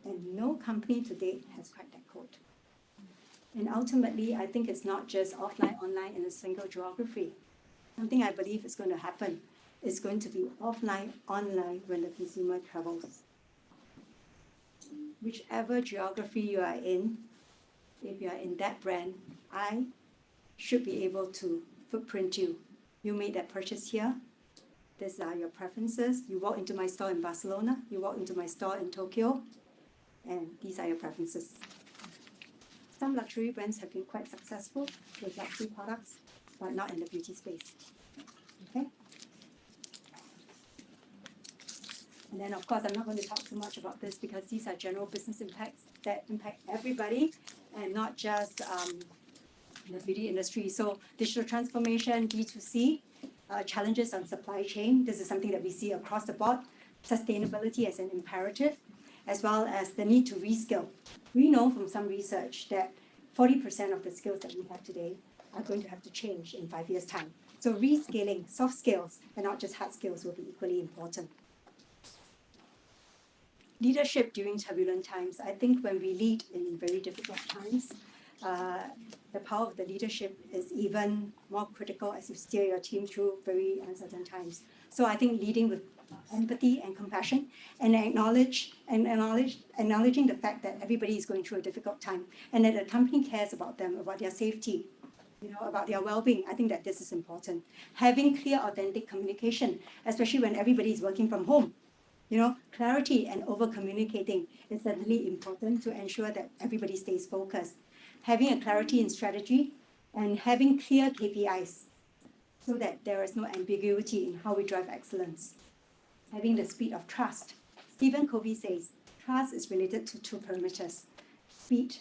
And no company to date has cracked that code. And ultimately, I think it's not just offline, online in a single geography. Something I believe is going to happen is going to be offline, online when the consumer travels. Whichever geography you are in, if you are in that brand, I should be able to footprint you. You made that purchase here. These are your preferences. You walk into my store in Barcelona, you walk into my store in Tokyo, and these are your preferences. Some luxury brands have been quite successful with luxury products, but not in the beauty space. Okay? And then, of course, I'm not going to talk too much about this because these are general business impacts that impact everybody and not just the beauty industry. So digital transformation, D2C, challenges on supply chain. This is something that we see across the board. Sustainability as an imperative, as well as the need to reskill. We know from some research that 40% of the skills that we have today are going to have to change in 5 years' time. So reskilling, soft skills, and not just hard skills will be equally important. Leadership during turbulent times. I think when we lead in very difficult times, the power of the leadership is even more critical as you steer your team through very uncertain times. So I think leading with empathy and compassion and acknowledging the fact that everybody is going through a difficult time and that the company cares about them, about their safety, about their well-being. I think that this is important. Having clear, authentic communication, especially when everybody is working from home. Clarity and over-communicating is certainly important to ensure that everybody stays focused. Having a clarity in strategy and having clear KPIs so that there is no ambiguity in how we drive excellence. Having the speed of trust. Stephen Covey says, trust is related to two parameters, speed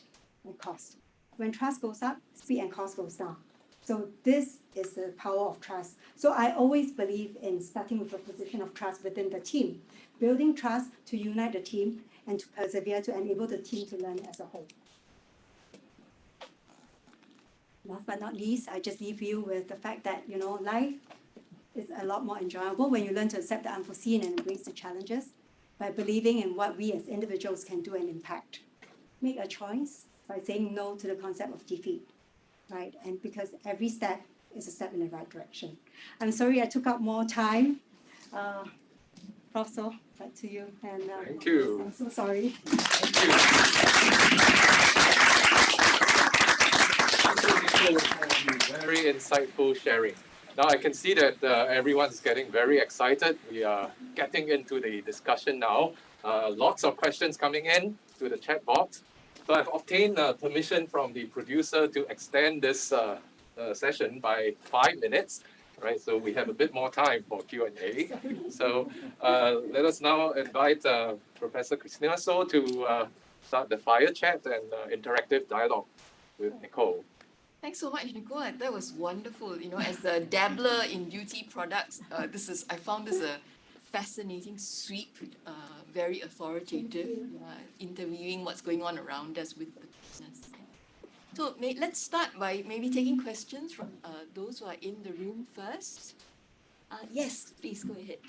and cost. When trust goes up, speed and cost goes down. So this is the power of trust. So I always believe in starting with a position of trust within the team, building trust to unite the team and to persevere to enable the team to learn as a whole. Last but not least, I just leave you with the fact that, life is a lot more enjoyable when you learn to accept the unforeseen and embrace the challenges by believing in what we as individuals can do and impact. Make a choice by saying no to the concept of defeat, right? And because every step is a step in the right direction. I'm sorry I took up more time. Prof. So, back to you. And thank you. I'm so sorry. Thank you. Very insightful sharing. Now I can see that everyone's getting very excited. We are getting into the discussion now. Lots of questions coming in to the chat box. So I've obtained permission from the producer to extend this session by 5 minutes. Right, so we have a bit more time for Q&A. So let us now invite Professor Christina So to start the fire chat and interactive dialogue with Nicole. Thanks so much, Nicole. That was wonderful. As a dabbler in beauty products, I found this a fascinating sweep, very authoritative, interviewing what's going on around us with the business. So let's start by maybe taking questions from those who are in the room first. Yes, please go ahead.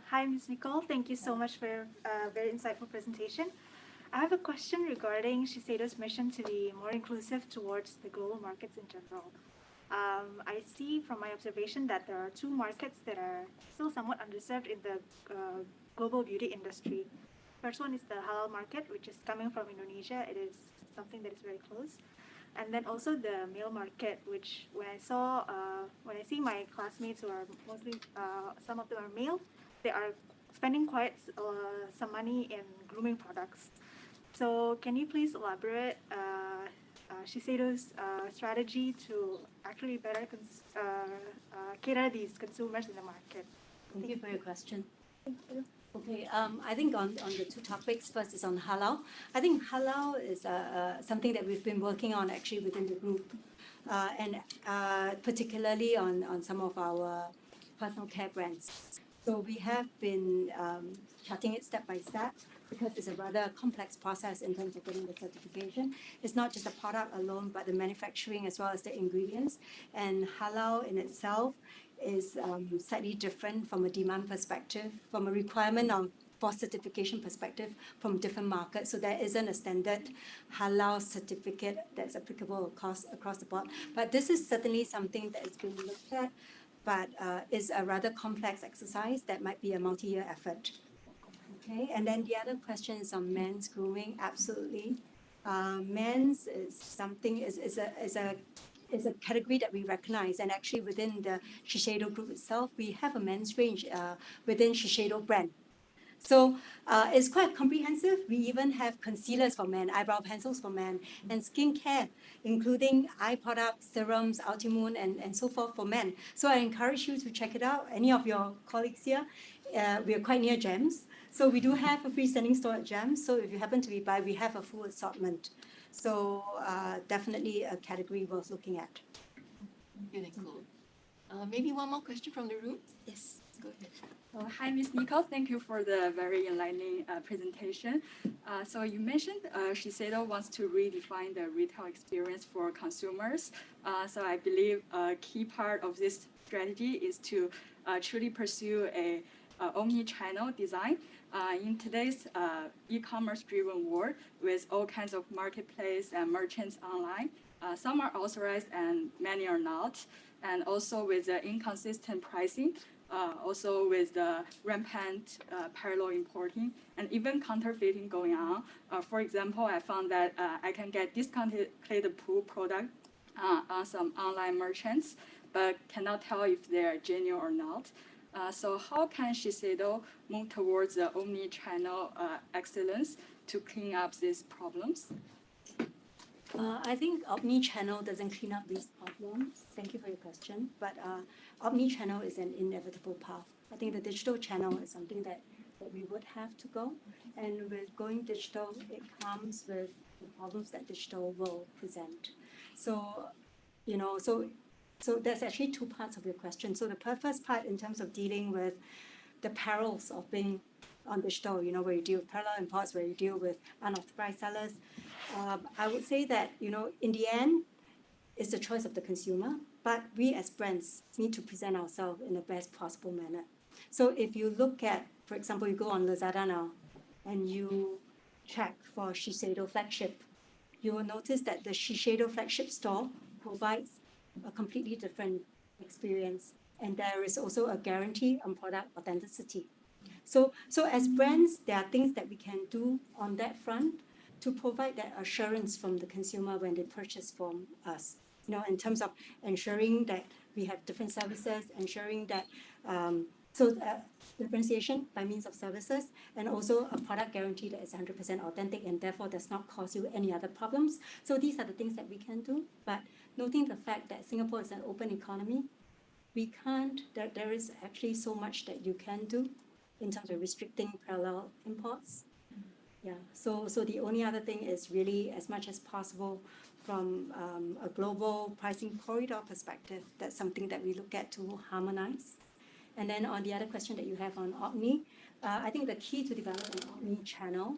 Hi, Ms. Nicole. Thank you so much for a very insightful presentation. I have a question regarding Shiseido's mission to be more inclusive towards the global markets in general. I see from my observation that there are two markets that are still somewhat underserved in the global beauty industry. First one is the halal market, which is coming from Indonesia. It is something that is very close. And then also the male market, which when I see my classmates who are mostly, some of them are male, they are spending quite some money in grooming products. So can you please elaborate Shiseido's strategy to actually better cater these consumers in the market? Thank you for your question. Thank you. Okay, I think on the two topics, first is on halal. I think halal is something that we've been working on actually within the group, and particularly on some of our personal care brands. So we have been charting it step by step because it's a rather complex process in terms of getting the certification. It's not just the product alone, but the manufacturing as well as the ingredients. And halal in itself is slightly different from a demand perspective, from a requirement for certification perspective from different markets. So there isn't a standard halal certificate that's applicable across the board. But this is certainly something that is being looked at, but is a rather complex exercise that might be a multi-year effort. Okay, and then the other question is on men's grooming. Absolutely, men's is something is a category that we recognize, and actually within the Shiseido Group itself, we have a men's range within Shiseido brand. So it's quite comprehensive. We even have concealers for men, eyebrow pencils for men, and skincare, including eye products, serums, Ultimoon, and so forth for men. So I encourage you to check it out. Any of your colleagues here, we are quite near GEMS. So we do have a freestanding store at GEMS. So if you happen to be by, we have a full assortment. So definitely a category worth looking at. Thank you, Nicole. Maybe one more question from the room? Yes, go ahead. Hi, Ms. Nicole. Thank you for the very enlightening presentation. So you mentioned Shiseido wants to redefine the retail experience for consumers. So I believe a key part of this strategy is to truly pursue a omni-channel design. In today's e-commerce driven world with all kinds of marketplace and merchants online, some are authorized and many are not. And also with the inconsistent pricing, also with the rampant parallel importing and even counterfeiting going on. For example, I found that I can get discounted clay pool product on some online merchants, but cannot tell if they are genuine or not. So how can Shiseido move towards the omni-channel excellence to clean up these problems? I think omni-channel doesn't clean up these problems. Thank you for your question. But omni-channel is an inevitable path. I think the digital channel is something that we would have to go. And with going digital, it comes with the problems that digital will present. So, so there's actually two parts of your question. So the first part in terms of dealing with the perils of being on digital, where you deal with parallel imports, where you deal with unauthorized sellers. I would say that, in the end, it's the choice of the consumer, but we as brands need to present ourselves in the best possible manner. So if you look at, for example, you go on Lazada now and you check for Shiseido flagship, you will notice that the Shiseido flagship store provides a completely different experience. And there is also a guarantee on product authenticity. So as brands, there are things that we can do on that front to provide that assurance from the consumer when they purchase from us. In terms of ensuring that we have different services, ensuring that differentiation by means of services, and also a product guarantee that is 100% authentic and therefore does not cause you any other problems. So these are the things that we can do. But noting the fact that Singapore is an open economy, we can't, there is actually so much that you can do in terms of restricting parallel imports. Yeah, so the only other thing is really, as much as possible, from a global pricing corridor perspective, that's something that we look at to harmonize. And then on the other question that you have on Omni, I think the key to develop an Omni channel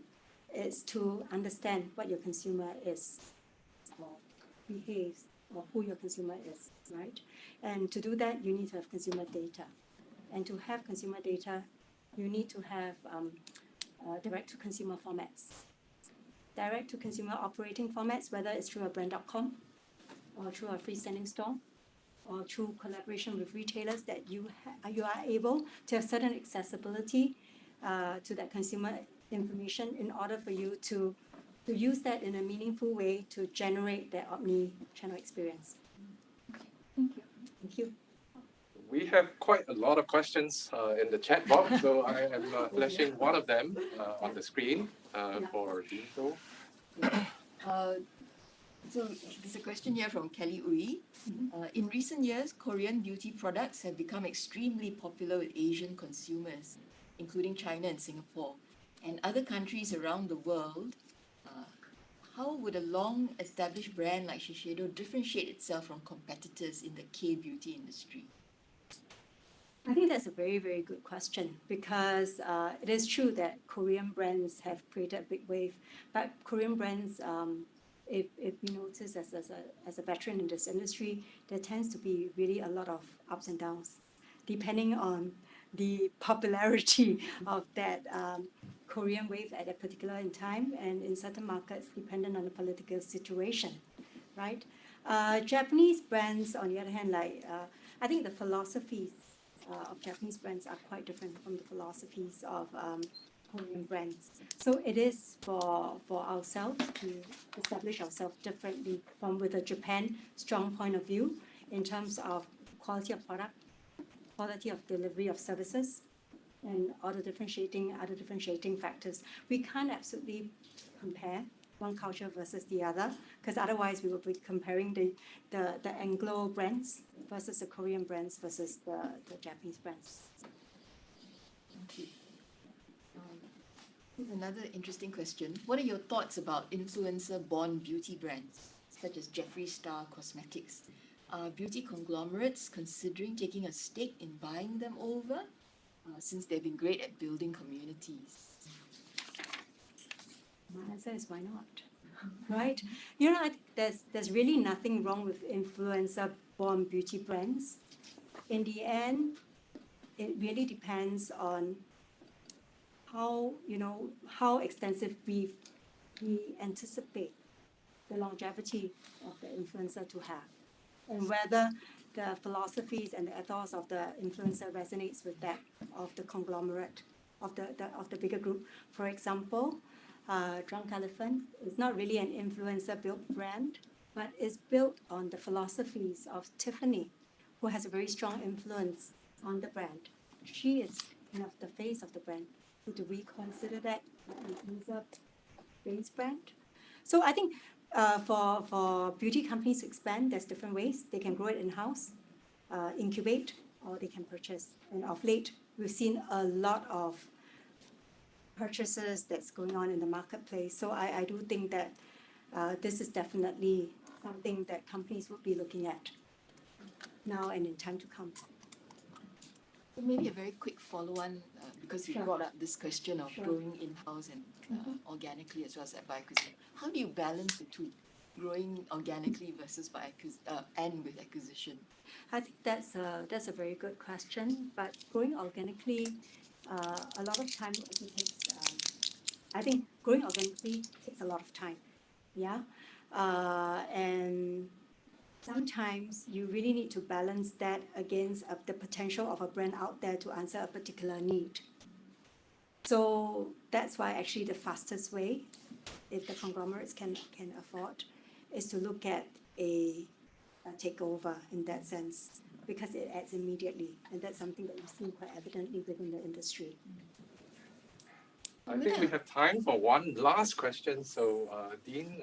is to understand what your consumer is, or behaves, or who your consumer is, right? And to do that, you need to have consumer data. And to have consumer data, you need to have direct-to-consumer formats. Direct-to-consumer operating formats, whether it's through a brand.com or through a freestanding store or through collaboration with retailers, that you are able to have certain accessibility to that consumer information in order for you to use that in a meaningful way to generate that omni-channel experience. Thank you. Thank you. We have quite a lot of questions in the chat box, so I am flashing one of them on the screen for doing so. So there's a question here from Kelly Ui. In recent years, Korean beauty products have become extremely popular with Asian consumers, including China and Singapore, and other countries around the world. How would a long-established brand like Shiseido differentiate itself from competitors in the K-beauty industry? I think that's a very, very good question because it is true that Korean brands have created a big wave, but Korean brands, if we notice as a veteran in this industry, there tends to be really a lot of ups and downs, depending on the popularity of that Korean wave at a particular in time, and in certain markets, dependent on the political situation, right? Japanese brands, on the other hand, I think the philosophies of Japanese brands are quite different from the philosophies of Korean brands. So it is for ourselves to establish ourselves differently from with a Japan strong point of view in terms of quality of product, quality of delivery of services, and other differentiating factors. We can't absolutely compare one culture versus the other, because otherwise we will be comparing the Anglo brands versus the Korean brands versus the Japanese brands. Thank you. Here's another interesting question. What are your thoughts about influencer-born beauty brands, such as Jeffree Star Cosmetics? Are beauty conglomerates considering taking a stake in buying them over, since they've been great at building communities? My answer is why not, right? You know, I think there's really nothing wrong with influencer-born beauty brands. In the end, it really depends on how extensive we anticipate the longevity of the influencer to have, and whether the philosophies and the ethos of the influencer resonates with that of the conglomerate of the bigger group. For example, Drunk Elephant is not really an influencer-built brand, but is built on the philosophies of Tiffany, who has a very strong influence on the brand. She is kind of the face of the brand. So do we consider that an influencer-based brand? So I think for beauty companies to expand, there's different ways. They can grow it in-house, incubate, or they can purchase. And of late, we've seen a lot of purchases that's going on in the marketplace. So I do think that this is definitely something that companies would be looking at now and in time to come. So maybe a very quick follow-on, because you Sure. brought up this question of Sure. growing in-house and organically as well as by acquisition. How do you balance the two, growing organically versus by and with acquisition? I think that's a very good question. But growing organically, a lot of time also takes. I think growing organically takes a lot of time. Yeah, and sometimes you really need to balance that against the potential of a brand out there to answer a particular need. So that's why actually the fastest way, if the conglomerates can afford, is to look at a takeover in that sense, because it adds immediately, and that's something that we've seen quite evidently within the industry. I think we have time for one last question. So, Dean.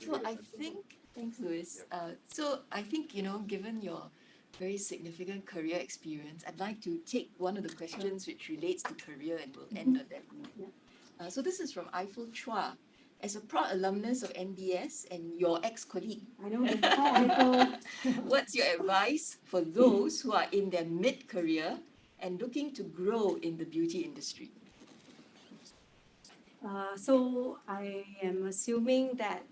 So I think, thanks, Louis. So I think, given your very significant career experience, I'd like to take one of the questions which relates to career, and we'll end on that note. So this is from Eiffel Chua. As a proud alumnus of NBS and your ex-colleague, I know. Hi, Nicole. what's your advice for those who are in their mid-career and looking to grow in the beauty industry? So I am assuming that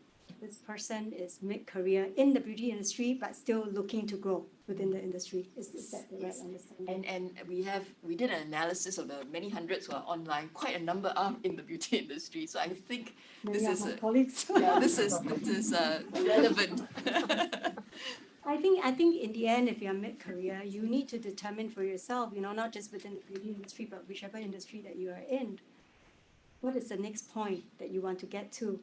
this person is mid-career in the beauty industry, but still looking to grow within the industry. Is that the right understanding? And we did an analysis of the many hundreds who are online. Quite a number are in the beauty industry. So I think Many of this my is colleagues. this is relevant. I think in the end, if you're mid-career, you need to determine for yourself, not just within the beauty industry, but whichever industry that you are in, what is the next point that you want to get to,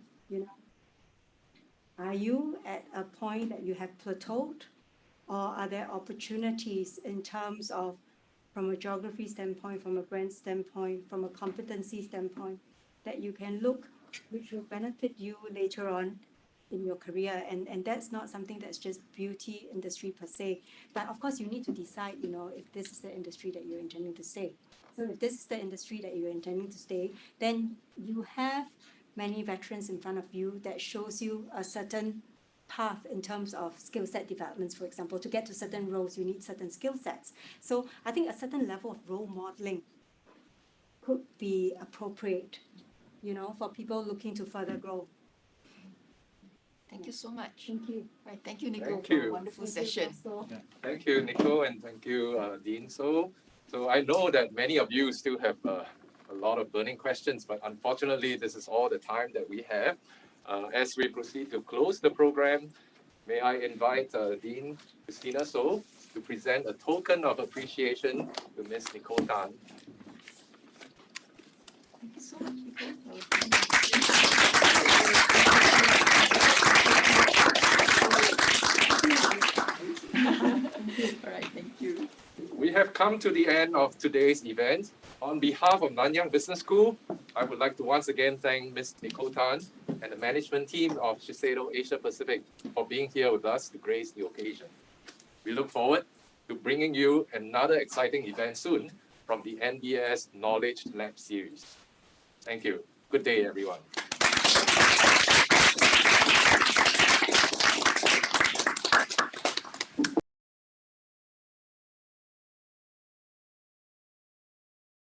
Are you at a point that you have plateaued, or are there opportunities in terms of, from a geography standpoint, from a brand standpoint, from a competency standpoint, that you can look, which will benefit you later on in your career? And that's not something that's just beauty industry per se. But of course, you need to decide, if this is the industry that you're intending to stay. So if this is the industry that you're intending to stay, then you have many veterans in front of you that shows you a certain path in terms of skill set developments. For example, to get to certain roles, you need certain skill sets. So I think a certain level of role modeling could be appropriate, for people looking to further grow. Thank you so much. Thank you. Right, thank you, Nicole, Thank for a you. wonderful Thank you, session. Prof. So. Thank you, Nicole, and thank you, Dean. So I know that many of you still have a lot of burning questions, but unfortunately, this is all the time that we have. As we proceed to close the program, may I invite Dean Christina So to present a token of appreciation to Ms. Nicole Tan. Thank you so much, Nicole. All right, thank you. We have come to the end of today's event. On behalf of Nanyang Business School, I would like to once again thank Ms. Nicole Tan and the management team of Shiseido Asia Pacific for being here with us to grace the occasion. We look forward to bringing you another exciting event soon from the NBS Knowledge Lab series. Thank you. Good day, everyone.